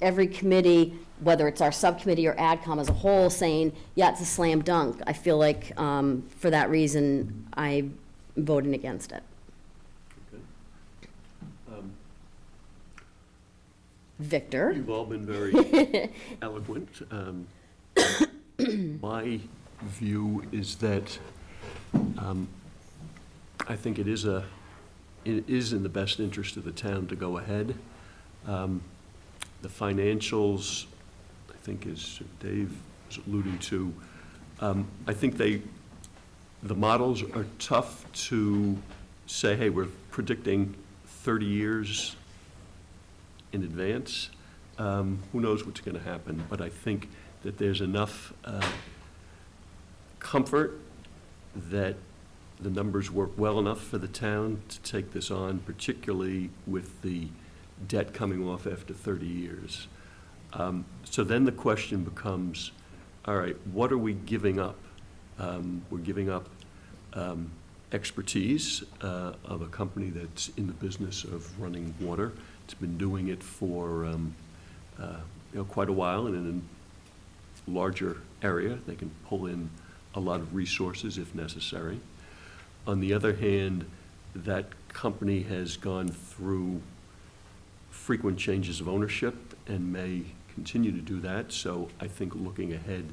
every committee, whether it's our subcommittee or AdCom as a whole, saying, yeah, it's a slam dunk. I feel like, for that reason, I'm voting against it. Victor? You've all been very eloquent. My view is that I think it is in the best interest of the town to go ahead. The financials, I think, as Dave was alluding to, I think the models are tough to say, hey, we're predicting 30 years in advance. Who knows what's going to happen? But I think that there's enough comfort that the numbers work well enough for the town to take this on, particularly with the debt coming off after 30 years. So then the question becomes, all right, what are we giving up? We're giving up expertise of a company that's in the business of running water. It's been doing it for quite a while, and in a larger area. They can pull in a lot of resources if necessary. On the other hand, that company has gone through frequent changes of ownership and may continue to do that. So I think looking ahead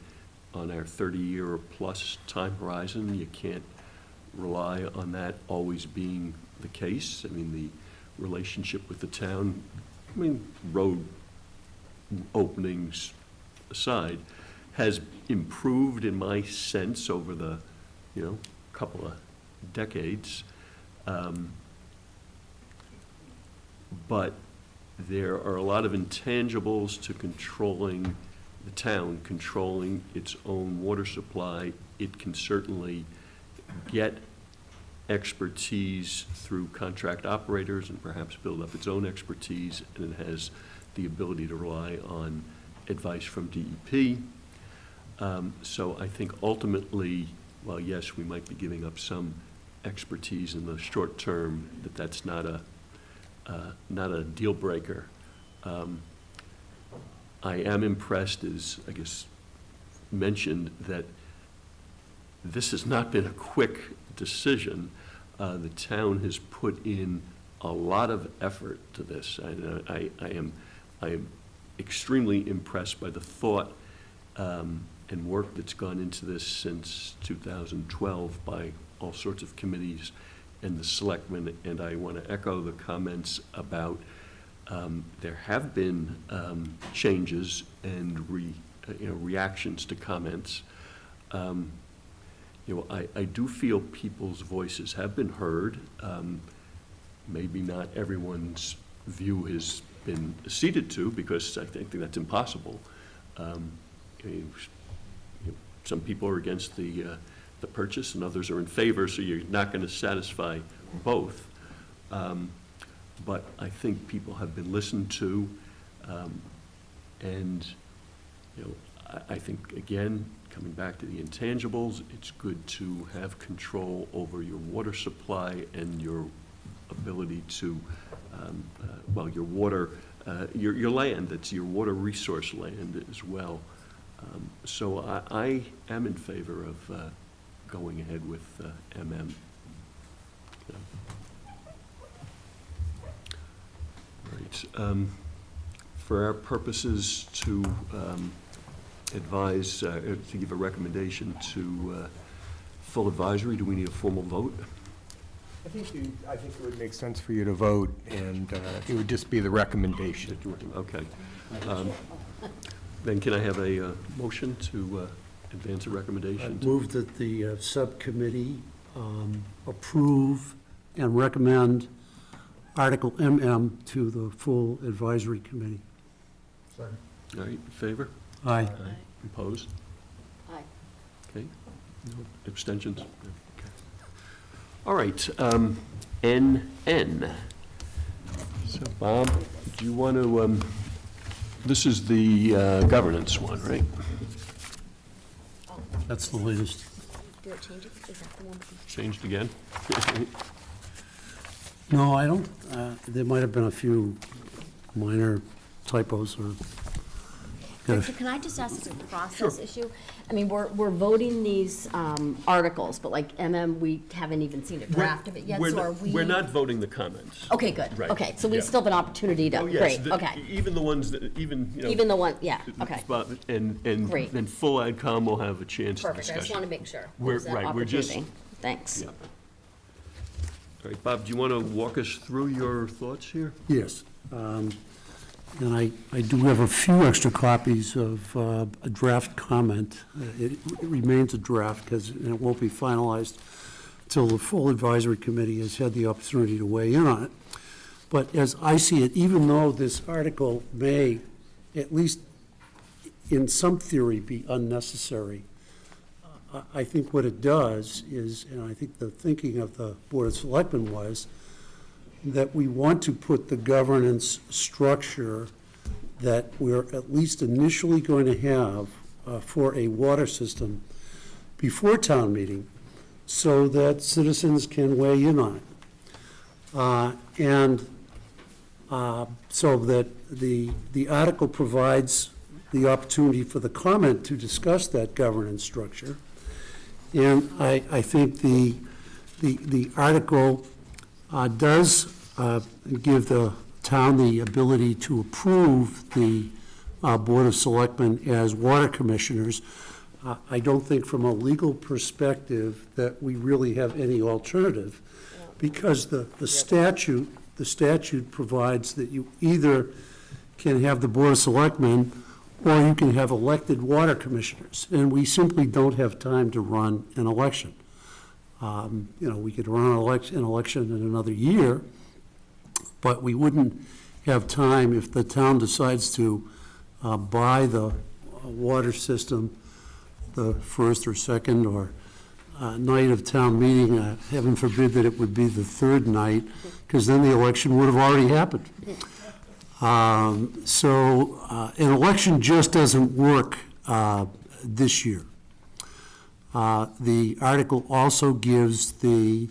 on our 30-year or plus time horizon, you can't rely on that always being the case. I mean, the relationship with the town, road openings aside, has improved in my sense over the, couple of decades. But there are a lot of intangibles to controlling the town, controlling its own water supply. It can certainly get expertise through contract operators and perhaps build up its own expertise, and it has the ability to rely on advice from DEP. So I think ultimately, while yes, we might be giving up some expertise in the short term, that's not a deal breaker. I am impressed, as I guess mentioned, that this has not been a quick decision. The town has put in a lot of effort to this. I am extremely impressed by the thought and work that's gone into this since 2012 by all sorts of committees and the selectmen. And I want to echo the comments about there have been changes and reactions to comments. I do feel people's voices have been heard. Maybe not everyone's view has been ceded to, because I think that's impossible. Some people are against the purchase and others are in favor, so you're not going to satisfy both. But I think people have been listened to, and I think, again, coming back to the intangibles, it's good to have control over your water supply and your ability to, your water, your land, that's your water resource land as well. So I am in favor of going ahead with MM. Right. For our purposes to advise, to give a recommendation to full advisory, do we need a formal vote? I think it would make sense for you to vote, and it would just be the recommendation. Okay. Then can I have a motion to advance a recommendation? Move that the subcommittee approve and recommend Article MM to the full advisory committee. All right, in favor? Aye. Opposed? Aye. Okay. No abstentions? No. Okay. All right, NN. So Bob, do you want to, this is the governance one, right? That's the latest. Did it change it? Is that the one? Changed again? No, I don't, there might have been a few minor typos or. Richard, can I just ask a process issue? I mean, we're voting these articles, but like MM, we haven't even seen a draft of it yet, so are we? We're not voting the comments. Okay, good. Right, Okay, so we yeah. still have an opportunity to, Oh, yes, great, the- okay. Even the ones that, even, you know. Even the one, yeah, okay. And Great. then full AdCom will have a chance to Perfect, I just discussion. want to make sure. We're- There's that right, we're just- opportunity. Thanks. Yeah. All right, Bob, do you want to walk us through your thoughts here? Yes. And I do have a few extra copies of a draft comment. It remains a draft because it won't be finalized till the full advisory committee has had the opportunity to weigh in on it. But as I see it, even though this article may, at least in some theory, be unnecessary, I think what it does is, and I think the thinking of the Board of Selectmen was, that we want to put the governance structure that we're at least initially going to have for a water system before town meeting so that citizens can weigh in on it. So that the article provides the opportunity for the comment to discuss that governance structure. And I think the article does give the town the ability to approve the Board of Selectmen as water commissioners. I don't think from a legal perspective that we really have any alternative, because the statute provides that you either can have the Board of Selectmen or you can have elected water commissioners, and we simply don't have time to run an election. We could run an election in another year, but we wouldn't have time if the town decides to buy the water system the first or second or night of town meeting. Heaven forbid that it would be the third night, because then the election would have already happened. So an election just doesn't work this year. The article also gives the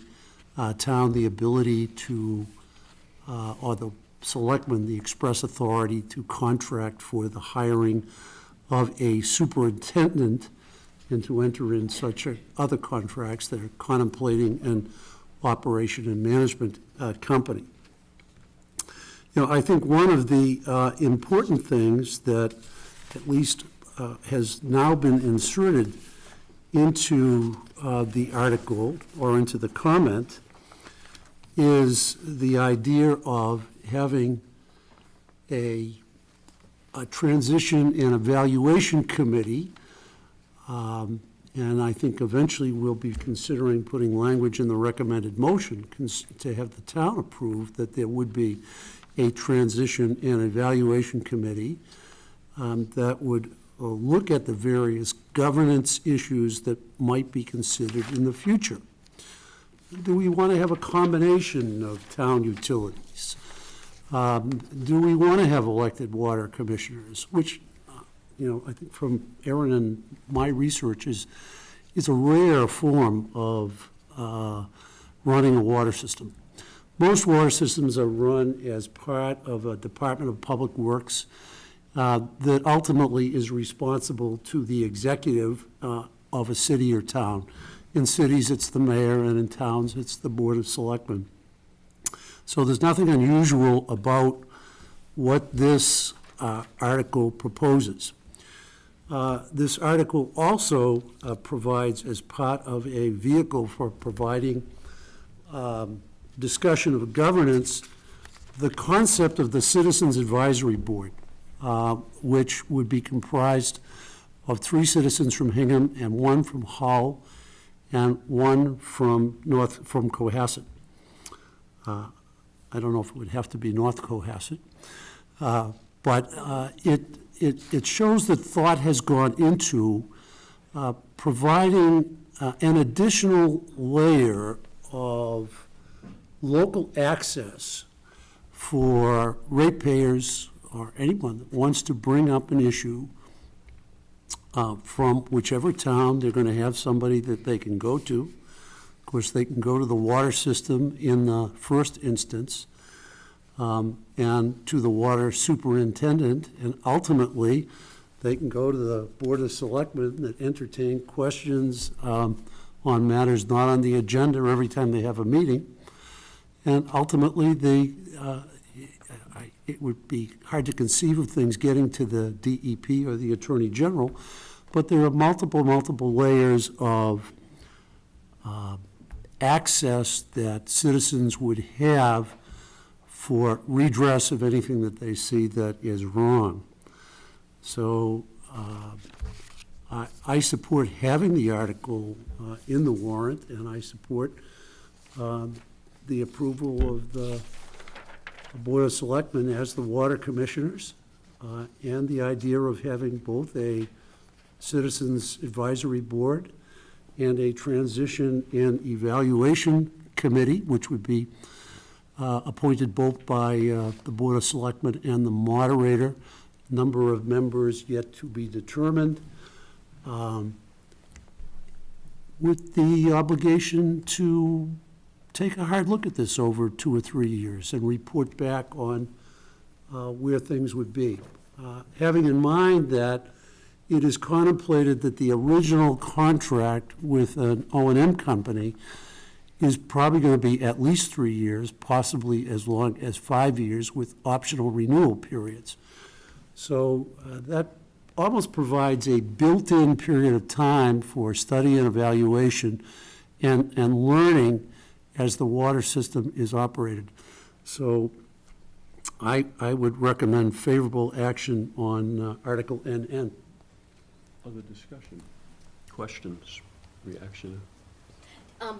town the ability to, or the selectmen, the express authority to contract for the hiring of a superintendent and to enter in such other contracts that are contemplating an operation and management company. I think one of the important things that at least has now been inserted into the article or into the comment is the idea of having a transition and evaluation committee. And I think eventually we'll be considering putting language in the recommended motion to have the town approve that there would be a transition and evaluation committee that would look at the various governance issues that might be considered in the future. Do we want to have a combination of town utilities? Do we want to have elected water commissioners, which, I think from Aaron and my research is a rare form of running a water system. Most water systems are run as part of a Department of Public Works that ultimately is responsible to the executive of a city or town. In cities, it's the mayor, and in towns, it's the Board of Selectmen. So there's nothing unusual about what this article proposes. This article also provides, as part of a vehicle for providing discussion of governance, the concept of the Citizens Advisory Board. which would be comprised of 3 citizens from Hingham and 1 from Hull and 1 from Cohasset. I don't know if it would have to be North Cohasset, but it shows that thought has gone into providing an additional layer of local access for ratepayers or anyone that wants to bring up an issue from whichever town. They're going to have somebody that they can go to. Of course, they can go to the water system in the first instance, and to the water superintendent, and ultimately, they can go to the Board of Selectmen that entertain questions on matters not on the agenda every time they have a meeting. And ultimately, it would be hard to conceive of things getting to the DEP or the Attorney General, but there are multiple layers of access that citizens would have for redress of anything that they see that is wrong. So I support having the article in the warrant, and I support the approval of the Board of Selectmen as the water commissioners, and the idea of having both a Citizens Advisory Board and a Transition and Evaluation Committee, which would be appointed both by the Board of Selectmen and the moderator. Number of members yet to be determined, with the obligation to take a hard look at this over 2 or 3 years and report back on where things would be. Having in mind that it is contemplated that the original contract with an O&M company is probably going to be at least 3 years, possibly as long as 5 years, with optional renewal periods. So that almost provides a built-in period of time for study and evaluation and learning as the water system is operated. So I would recommend favorable action on Article NN. Other discussion, questions, reaction?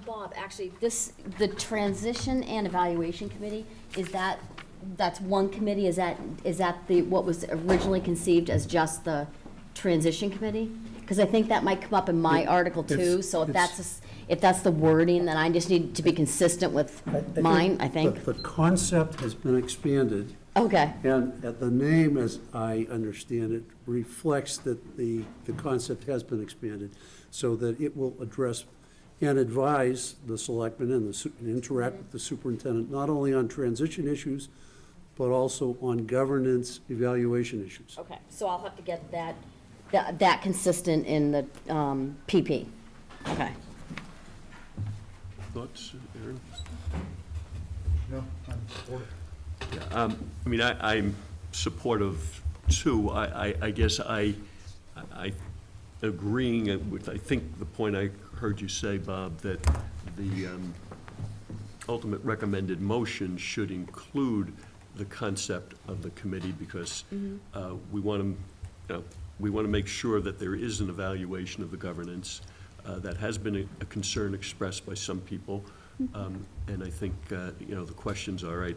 Bob, actually, the Transition and Evaluation Committee, that's one committee? Is that what was originally conceived as just the Transition Committee? Because I think that might come up in my article too, so if that's the wording, then I just need to be consistent with mine, I think. The concept has been expanded. Okay, And the name, as I understand it, reflects that the concept has been expanded, so that it will address and advise the selectmen and interact with the superintendent, not only on transition issues, but also on governance evaluation issues. okay, so I'll have to get that consistent in the PP. Okay. Thoughts, Aaron? No, I'm for it. I mean, I'm supportive too. I guess I agreeing with, I think, the point I heard you say, Bob, that the ultimate recommended motion should include the concept of the committee, because we want to make sure that there is an evaluation of the governance. That has been a concern expressed by some people. And I think, the questions are, right,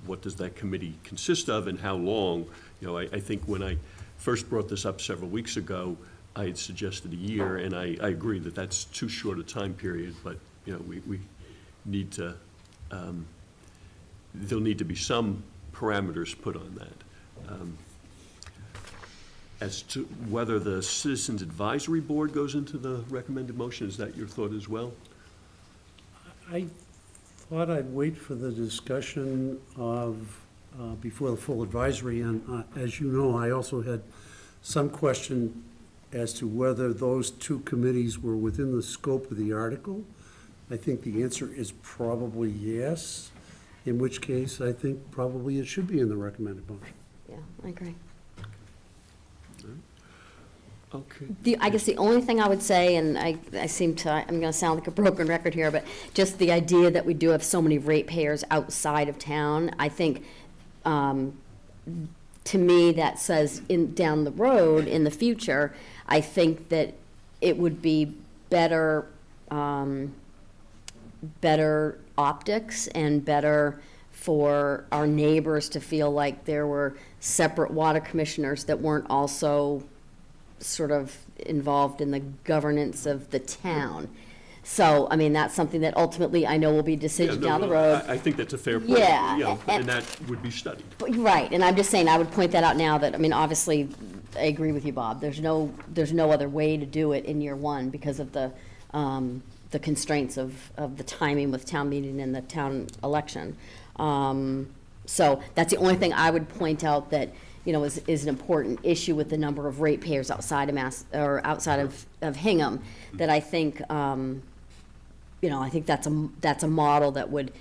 what does that committee consist of and how long? I think when I first brought this up several weeks ago, I had suggested a year, and I agree that that's too short a time period, but, we need to, there'll need to be some parameters put on that. As to whether the Citizens Advisory Board goes into the recommended motion, is that your thought as well? I thought I'd wait for the discussion of, before the full advisory, and as you know, I also had some question as to whether those 2 committees were within the scope of the article. I think the answer is probably yes, in which case I think probably it should be in the recommended motion. Yeah, I agree. Okay. I guess the only thing I would say, and I'm going to sound like a broken record here, but just the idea that we do have so many ratepayers outside of town, I think to me, that says down the road, in the future, I think that it would be better, better optics and better for our neighbors to feel like there were separate water commissioners that weren't also sort of involved in the governance of the town. So, I mean, that's something that ultimately I know will be a decision Yeah, down no, the road. I think that's a fair point. Yeah, You know, and- and that would be studied. Right, and I'm just saying, I would point that out now that, I mean, obviously, I agree with you, Bob. There's no other way to do it in year one because of the constraints of the timing with town meeting and the town election. So that's the only thing I would point out that, you know, is an important issue with the number of ratepayers outside of outside of Hingham, that I think, you know, I think that's a model that would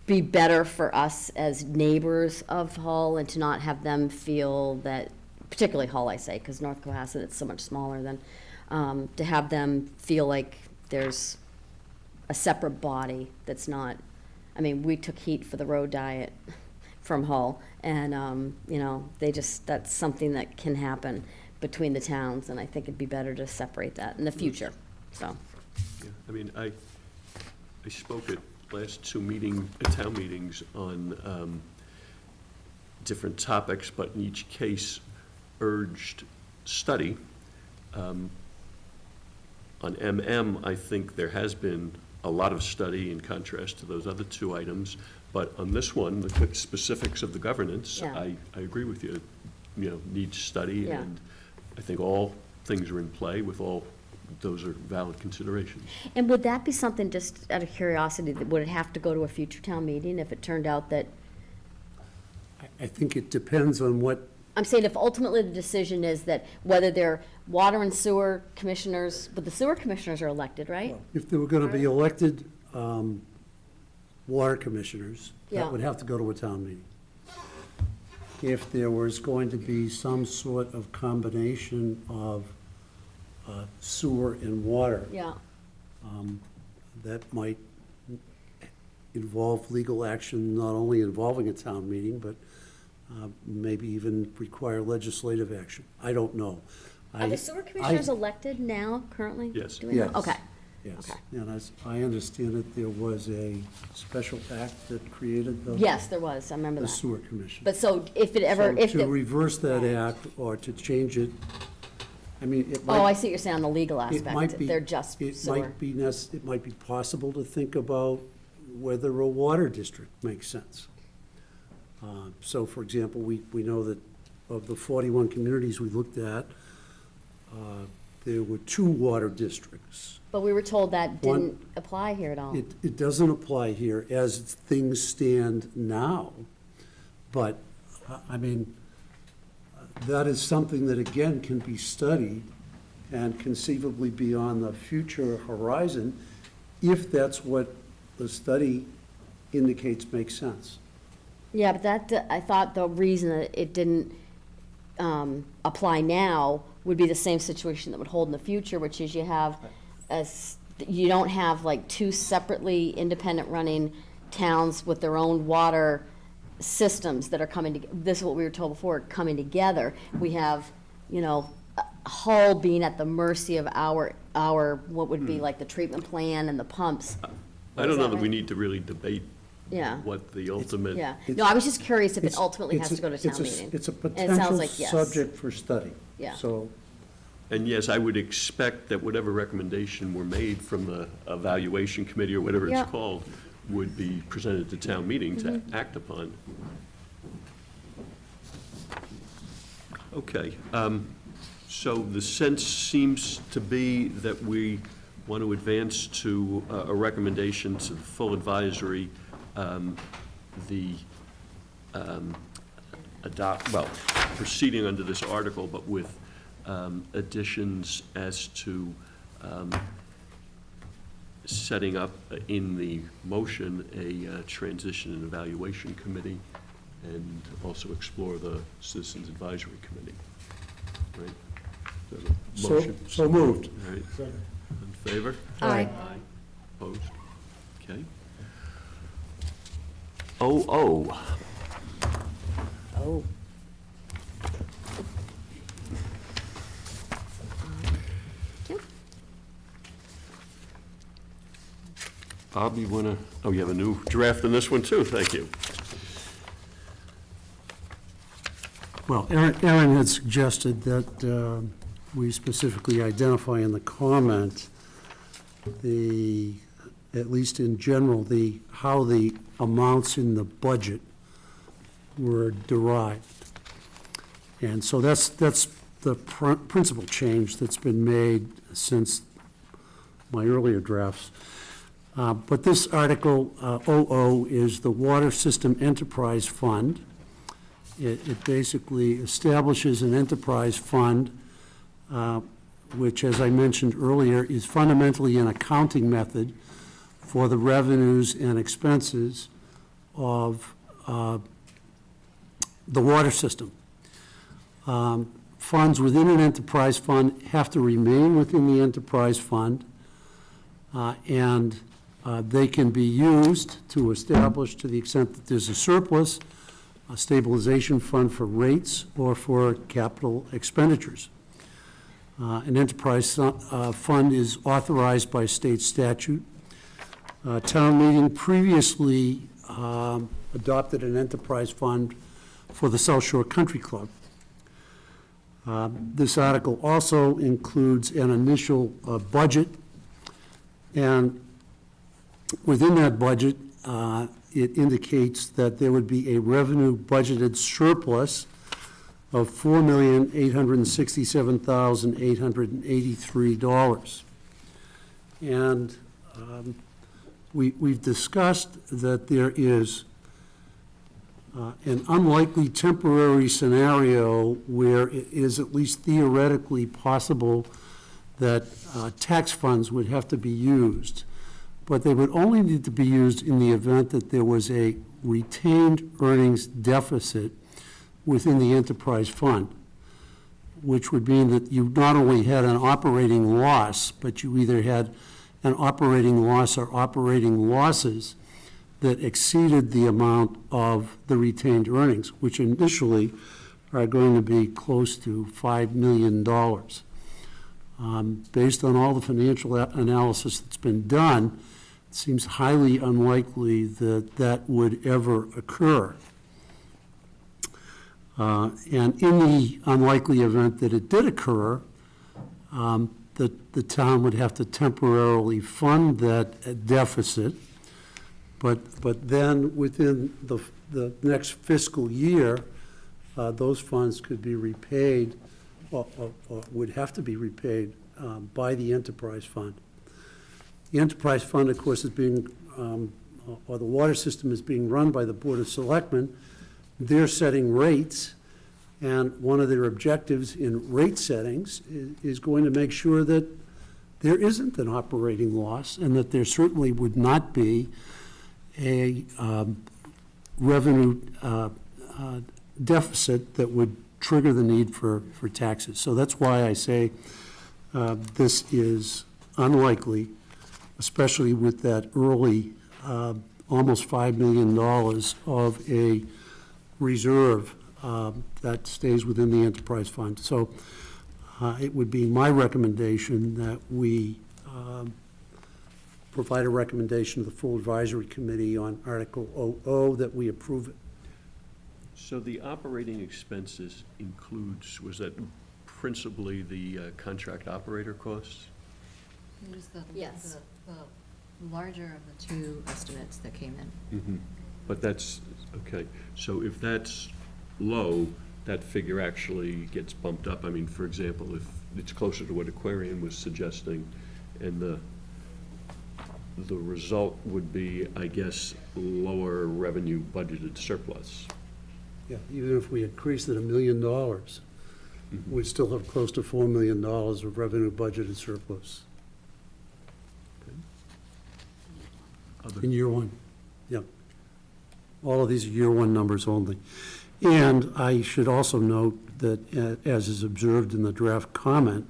be better for us as neighbors of Hull, and to not have them feel that, particularly Hull, I say, because North Cohasset, it's so much smaller than, to have them feel like there's a separate body that's not, I mean, we took heat for the road diet from Hull, and, you know, that's something that can happen between the towns, and I think it'd be better to separate that in the future, so. Yeah, I mean, I spoke at last town meetings on different topics, but in each case urged study. On I think there has been a lot of study in contrast to those other two items, but on this one, the specifics of the governance, Yeah. I agree with you. You know, needs study, Yeah. and I think all things are in play with all, those are valid considerations. And would that be something, just out of curiosity, that would it have to go to a future town meeting if it turned out that, I think it depends on what, I'm saying if ultimately the decision is that whether they're water and sewer commissioners, but the sewer commissioners are elected, right? if there were going to be elected water commissioners, Yeah. that would have to go to a town meeting. If there was going to be some sort of combination of sewer and water, Yeah, that might involve legal action, not only involving a town meeting, but maybe even require legislative action. I don't know. are the sewer commissioners elected now, currently? Yes. Do we know? Yes. Okay, Yes, Okay. and as I understand it, there was a special act that created the yes, there was, I remember the that. sewer commission. But so if it ever, So if, to reverse that act or to change it, I mean, it oh, I might, see what you're saying on the legal it might aspect, be. they're just It sewer. might be it might be possible to think about whether a water district makes sense. So, for example, we know that of the 41 communities we looked at, there were 2 water districts. But we were told that One- didn't apply here at all. It doesn't apply here as things stand now, but, I mean, that is something that, again, can be studied and conceivably be on the future horizon, if that's what the study indicates makes sense. Yeah, but that, I thought the reason that it didn't apply now would be the same situation that would hold in the future, which is you have, you don't have like 2 separately independent running towns with their own water systems that are coming to, this is what we were told before, coming together. We have, you know, Hull being at the mercy of our, what would be like the treatment plan and the pumps. I don't Is know that that we right? need to really debate Yeah, what the ultimate. yeah. It's- No, I was just curious if it It's- ultimately has it's to go to a- town it's a- meeting. It's a And it sounds potential like yes. subject for study. Yeah. So, And yes, I would expect that whatever recommendation were made from the evaluation committee or whatever Yeah. it's called would be presented to town meeting to act upon. Okay, so the sense seems to be that we want to advance to a recommendation to the full advisory, proceeding under this article, but with additions as to setting up in the motion a transition and evaluation committee, and also explore the Citizens Advisory Committee. Right? So the so motion. so moved. All right. In favor? Aye. Opposed? Okay. Oh. Oh, Bob, you want to, oh, you have a new draft in this one too, thank you. Well, Aaron had suggested that we specifically identify in the comment at least in general, how the amounts in the budget were derived. And so that's the principal change that's been made since my earlier drafts. But this Article 00 is the Water System Enterprise Fund. It basically establishes an enterprise fund, which, as I mentioned earlier, is fundamentally an accounting method for the revenues and expenses of the water system. Funds within an enterprise fund have to remain within the enterprise fund, and they can be used to establish, to the extent that there's a surplus, a stabilization fund for rates or for capital expenditures. An enterprise fund is authorized by state statute. Town meeting previously adopted an enterprise fund for the South Shore Country Club. This article also includes an initial budget, and within that budget, it indicates that there would be a revenue budgeted surplus of $4,867,883. And we've discussed that there is an unlikely temporary scenario where it is at least theoretically possible that tax funds would have to be used, but they would only need to be used in the event that there was a retained earnings deficit within the enterprise fund, which would mean that you not only had an operating loss, but you either had an operating loss or operating losses that exceeded the amount of the retained earnings, which initially are going to be close to $5 million. Based on all the financial analysis that's been done, it seems highly unlikely that that would ever occur. And in the unlikely event that it did occur, the town would have to temporarily fund that deficit, but then within the next fiscal year, those funds could be repaid, or would have to be repaid by the enterprise fund. The enterprise fund, of course, is being, or the water system is being run by the Board of Selectmen. They're setting rates, and one of their objectives in rate settings is going to make sure that there isn't an operating loss, and that there certainly would not be a revenue deficit that would trigger the need for taxes. So that's why I say this is unlikely, especially with that early almost $5 million of a reserve that stays within the enterprise fund. So it would be my recommendation that we provide a recommendation to the full advisory committee on Article 00 that we approve it. So the operating expenses includes, was that principally the contract operator costs? It was Yes. the larger of the two estimates that came in. But that's, okay, so if that's low, that figure actually gets bumped up. I mean, for example, if it's closer to what Aquarian was suggesting, and the result would be, I guess, lower revenue budgeted surplus. Yeah, even if we increased it $1 million, we'd still have close to $4 million of revenue budgeted surplus. In year one, yeah. All of these are year one numbers only. And I should also note that, as is observed in the draft comment,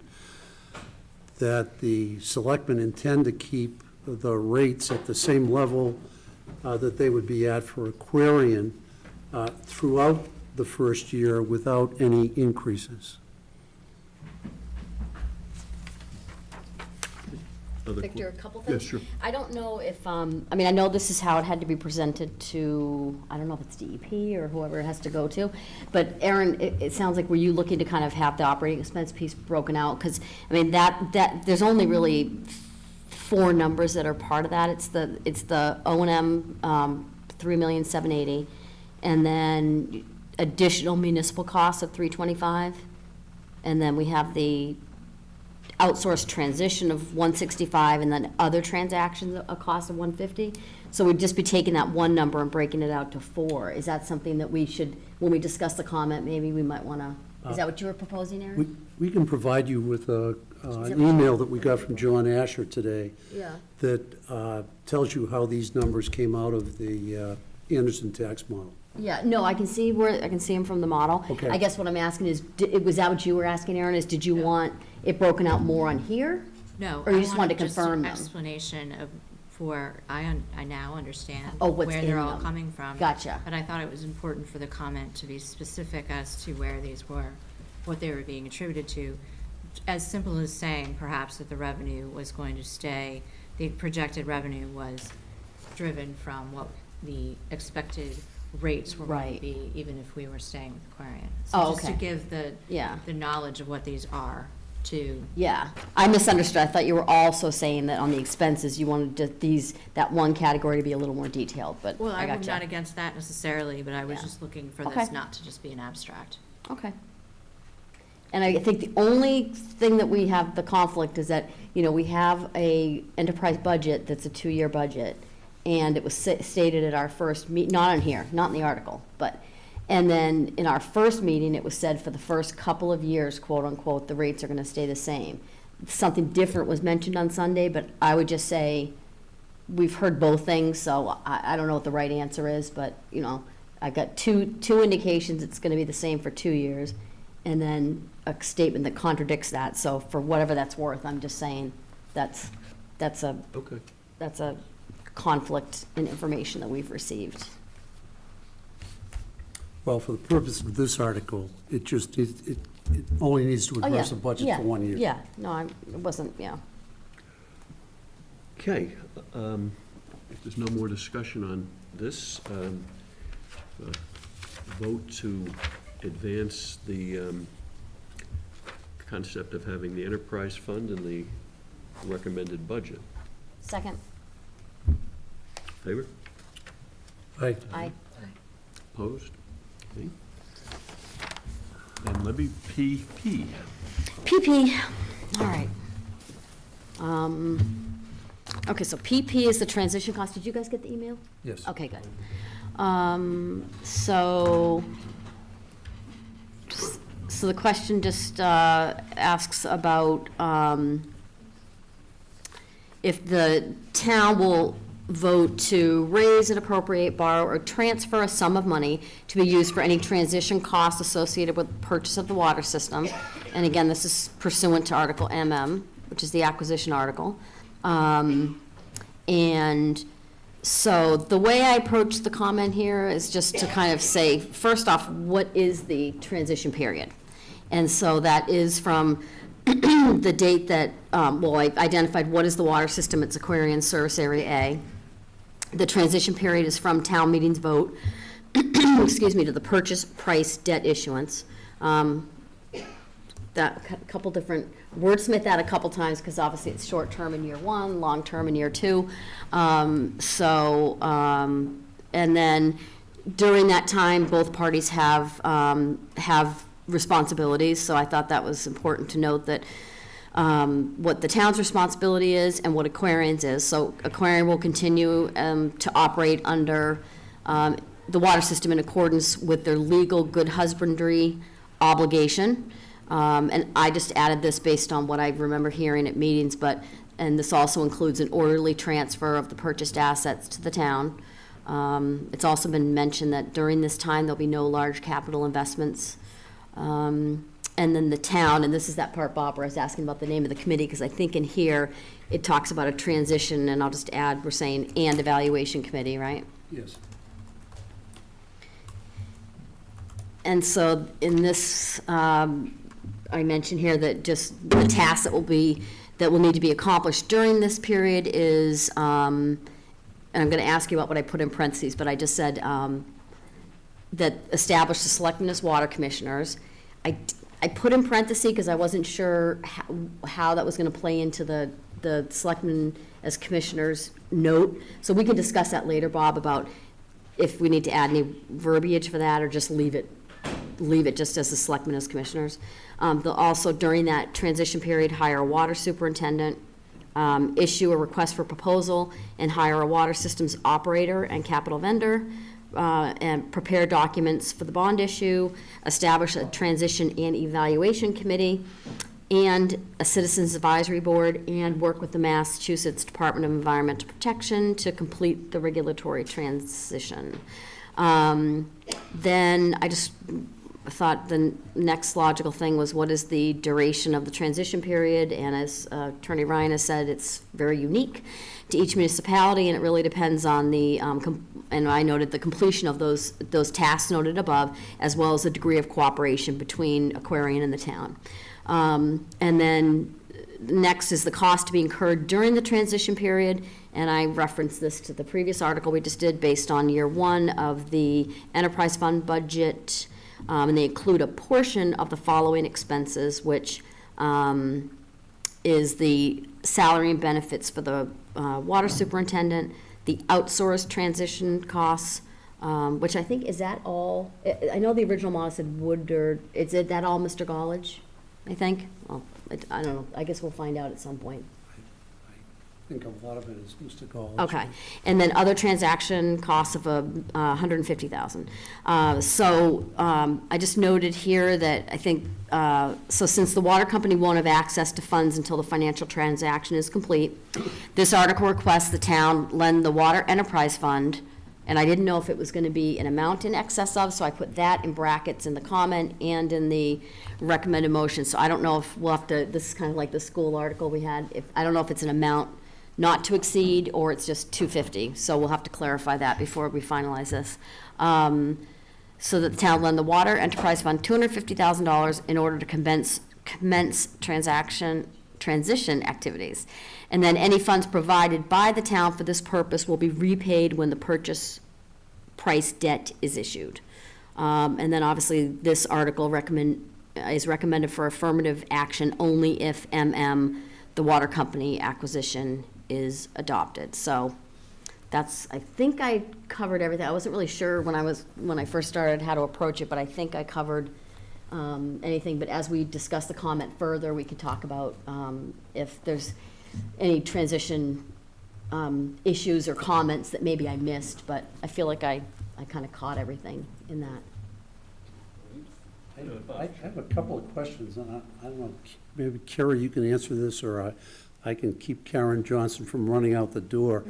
that the selectmen intend to keep the rates at the same level that they would be at for Aquarian throughout the first year without any increases. other Victor, a couple Yes, things? sure. I don't know if, I mean, I know this is how it had to be presented to, I don't know if it's DEP or whoever it has to go to, but Aaron, it sounds like were you looking to kind of have the operating expense piece broken out? Because, I mean, there's only really 4 numbers that are part of that. It's the O&M, 3,780,000, and then additional municipal costs of 325, and then we have the outsourced transition of 165, and then other transactions, a cost of 150. So we'd just be taking that one number and breaking it out to 4. Is that something that we should, when we discuss the comment, maybe we might want to, is that what you were proposing, Aaron? We can provide you with an email that we got from John Asher today Yeah. that tells you how these numbers came out of the Anderson tax model. Yeah, no, I can see them from the model. Okay. I guess what I'm asking is, was that what you were asking, Aaron, is did you want it broken out more on here? No. Or you I just wanted to just confirm an them? explanation of, I now understand Oh, what's where they're in all them. coming from. Gotcha. But I thought it was important for the comment to be specific as to where these were, what they were being attributed to. As simple as saying perhaps that the revenue was going to stay, the projected revenue was driven from what the expected rates were going Right. to be, even if we were staying with Aquarian. Oh, So just to okay. give Yeah. the knowledge of what these are to, Yeah, I misunderstood. I thought you were also saying that on the expenses, you wanted that one category to be a little more detailed, but well, I I'm gotcha. not against that necessarily, but I was Yeah. just looking for Okay. this not to just be an abstract. Okay. And I think the only thing that we have the conflict is that, we have a enterprise budget that's a 2-year budget, and it was stated at our first not on here, not in the article, but, and then in our first meeting, it was said for the first couple of years, quote unquote, the rates are gonna stay the same. Something different was mentioned on Sunday, but I would just say, we've heard both things, so I don't know what the right answer is, but, I got two indications it's gonna be the same for 2 years, and then a statement that contradicts that, so for whatever that's worth, I'm just saying, that's Okay. a conflict in information that we've received. Well, for the purpose of this article, it just, it only needs to Oh, yeah, address the budget yeah, for 1 year. Yeah, no, it wasn't, yeah. Okay, if there's no more discussion on this, vote to advance the concept of having the enterprise fund and the recommended budget. Second, Favor? aye. Opposed? Okay. And levy PP. PP, all right. Okay, so PP is the transition cost. Did you guys get the email? Yes. Okay, good. So the question just asks about if the town will vote to raise and appropriate, borrow, or transfer a sum of money to be used for any transition costs associated with purchase of the water system. And again, this is pursuant to Article MM, which is the acquisition article. And so the way I approach the comment here is just to kind of say, first off, what is the transition period? And so that is from the date that, I identified what is the water system, it's Aquarian Service Area A. The transition period is from town meeting's vote, excuse me, to the purchase price debt issuance. That, a couple different, wordsmith that a couple times, because obviously it's short-term in year 1, long-term in year 2. And then during that time, both parties have responsibilities, so I thought that was important to note that what the town's responsibility is and what Aquarian's is. So Aquarian will continue to operate under the water system in accordance with their legal good husbandry obligation. And I just added this based on what I remember hearing at meetings, and this also includes an orderly transfer of the purchased assets to the town. It's also been mentioned that during this time, there'll be no large capital investments. And then the town, and this is that part Barbara was asking about the name of the committee, because I think in here, it talks about a transition, and I'll just add, we're saying, and evaluation committee, right? Yes. And so in this, I mentioned here that just the tasks that will be that will need to be accomplished during this period is, and I'm going to ask you about what I put in parentheses, but I just said that establish the selectmen as water commissioners. I put in parentheses because I wasn't sure how that was going to play into the selectmen as commissioners note. So we can discuss that later, Bob, about if we need to add any verbiage for that or just leave it just as the selectmen as commissioners. They'll also, during that transition period, hire a water superintendent, issue a request for proposal, and hire a water systems operator and capital vendor, and prepare documents for the bond issue, establish a transition and evaluation committee, and a citizens advisory board, and work with the Massachusetts Department of Environmental Protection to complete the regulatory transition. Then I just thought the next logical thing was, what is the duration of the transition period? And as Attorney Ryan has said, it's very unique to each municipality, and it really depends on the, and I noted the completion of those tasks noted above, as well as the degree of cooperation between Aquarian and the town. And then next is the cost to be incurred during the transition period, and I referenced this to the previous article we just did based on year one of the enterprise fund budget, and they include a portion of the following expenses, which is the salary and benefits for the water superintendent, the outsourced transition costs, which I think, is that all? I know the original model said Wood, or is that all Mr. Gollage, I think? Well, I don't know, I guess we'll find out at some point. I think a lot of it is Mr. Gall. Okay, and then other transaction costs of $150,000. I just noted here that I think, so since the water company won't have access to funds until the financial transaction is complete, this article requests the town lend the Water Enterprise Fund, and I didn't know if it was going to be an amount in excess of, so I put that in brackets in the comment and in the recommended motion. So I don't know if we'll have to, this is kind of like the school article we had, I don't know if it's an amount not to exceed, or it's just $250. So we'll have to clarify that before we finalize this. So that the town lend the Water Enterprise Fund $250,000 in order to commence transition activities. And then any funds provided by the town for this purpose will be repaid when the purchase price debt is issued. And then obviously this article is recommended for affirmative action only if the water company acquisition is adopted. So that's, I think I covered everything. I wasn't really sure when I first started how to approach it, but I think I covered anything. But as we discuss the comment further, we can talk about if there's any transition issues or comments that maybe I missed, but I feel like I kind of caught everything in that. I have a couple of questions, and I don't know, maybe Carrie, you can answer this, or I can keep Karen Johnson from running out the door.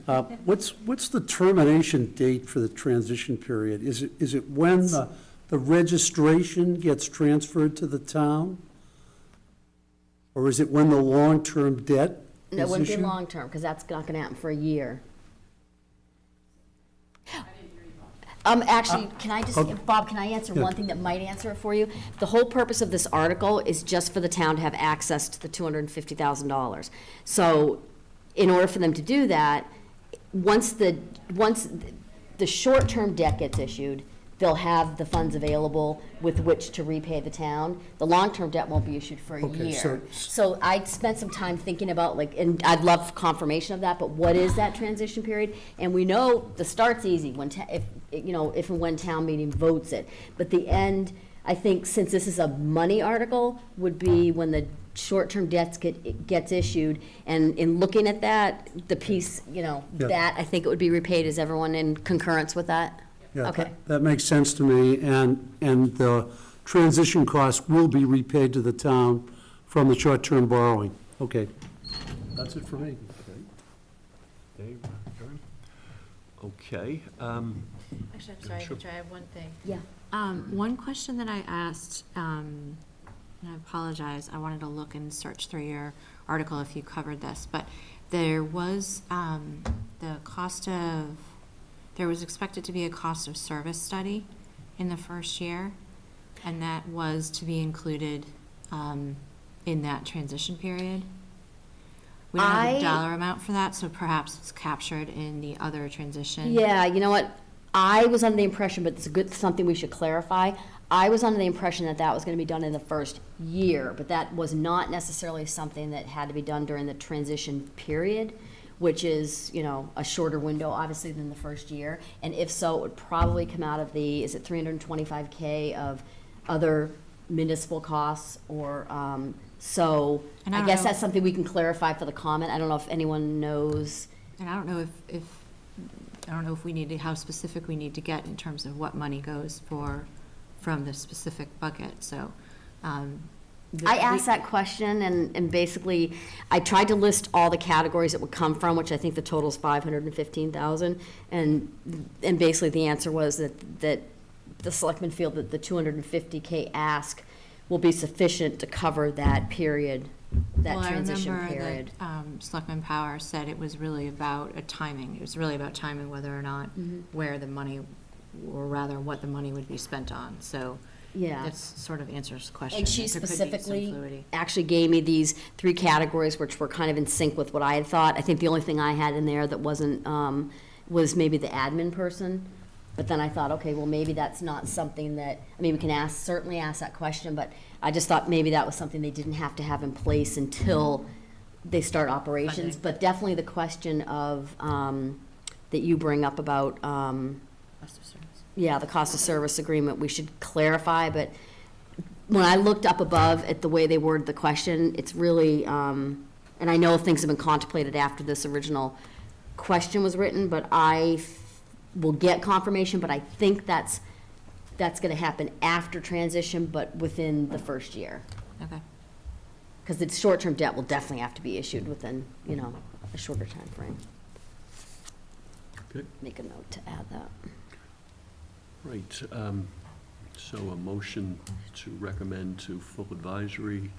What's the termination date for the transition period? Is it when the registration gets transferred to the town? Or is it when the long-term debt is No, it wouldn't be issued? long-term, because that's not gonna happen for a year. Actually, can I just, Bob, can I answer Yeah. one thing that might answer it for you? The whole purpose of this article is just for the town to have access to the $250,000. So, in order for them to do that, once the short-term debt gets issued, they'll have the funds available with which to repay the town. The long-term debt won't be issued for a Okay, year. So I spent some time thinking about, like, and I'd love confirmation of that, but what is that transition period? And we know the start's easy, if and when town meeting votes it. But the end, I think, since this is a money article, would be when the short-term debts gets issued. And in looking at that, the piece, Yeah. that, I think it would be repaid. Is everyone in concurrence with that? Yeah, Okay. that makes sense to me, and the transition costs will be repaid to the town from the short-term borrowing. Okay, that's it for me. Dave, Karen? Okay. Actually, I'm sorry, Sure. I have one thing. Yeah. One question that I asked, and I apologize, I wanted to look and search through your article if you covered this, but there was there was expected to be a cost of service study in the first year, and that was to be included in that transition period. We don't have I- a dollar amount for that, so perhaps it's captured in the other transition. Yeah, you know what? I was under the impression, but it's a good, something we should clarify. I was under the impression that that was gonna be done in the first year, but that was not necessarily something that had to be done during the transition period, which is, you know, a shorter window, obviously, than the first year. And if so, it would probably come out of the, is it 325K of other municipal costs, or, so, And I I don't guess know- that's something we can clarify for the comment. I don't know if anyone knows. And I don't know I don't know if we need to, how specific we need to get in terms of what money goes from the specific bucket, so. I asked that question, and basically, I tried to list all the categories it would come from, which I think the total is 515,000. And basically, the answer was that the selectmen feel that the 250K ask will be sufficient to cover that period, that transition period. Well, I remember that Selectman Power said it was really about a timing. It was really about timing whether or not where the money, or rather, what the money would be spent on, so. Yeah. That sort of answers the question. And she that there could be some specifically fluidity. actually gave me these 3 categories, which were kind of in sync with what I had thought. I think the only thing I had in there that wasn't, was maybe the admin person. But then I thought, okay, well, maybe that's not something that, I mean, we can certainly ask that question, but I just thought maybe that was something they didn't have to have in place until they start operations. Funding. But definitely the question of, that you bring up about, Cost of service. yeah, the cost of service agreement, we should clarify, but when I looked up above at the way they worded the question, it's really, and I know things have been contemplated after this original question was written, but I will get confirmation, but I think that's gonna happen after transition, but within the first year. Okay. Because the short-term debt will definitely have to be issued within, you know, a shorter time frame. Good. Make a note to add that. Right, so a motion to recommend to full advisory,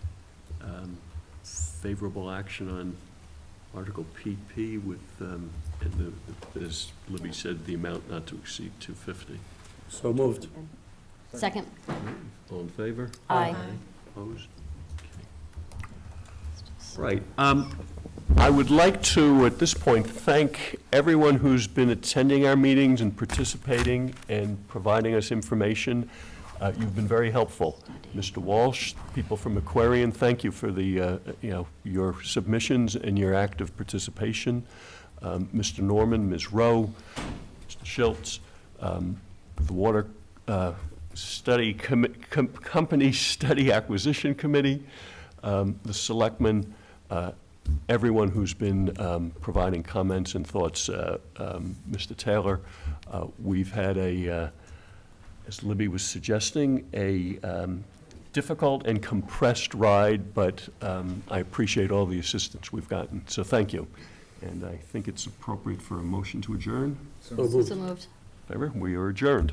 favorable action on Article PP with, and as Libby said, the amount not to exceed 250. So moved. Second? All in favor? Aye. Opposed? Okay. Right. I would like to, at this point, thank everyone who's been attending our meetings and participating and providing us information. You've been very helpful. Mr. Walsh, people from Aquarian, thank you for the, your submissions and your active participation. Mr. Norman, Ms. Rowe, Mr. Schultz, the Water Study Company Study Acquisition Committee, the selectmen, everyone who's been providing comments and thoughts. Mr. Taylor, we've had as Libby was suggesting, a difficult and compressed ride, but I appreciate all the assistance we've gotten, so thank you. And I think it's appropriate for a motion to adjourn. So moved. So moved. Favor? We are adjourned.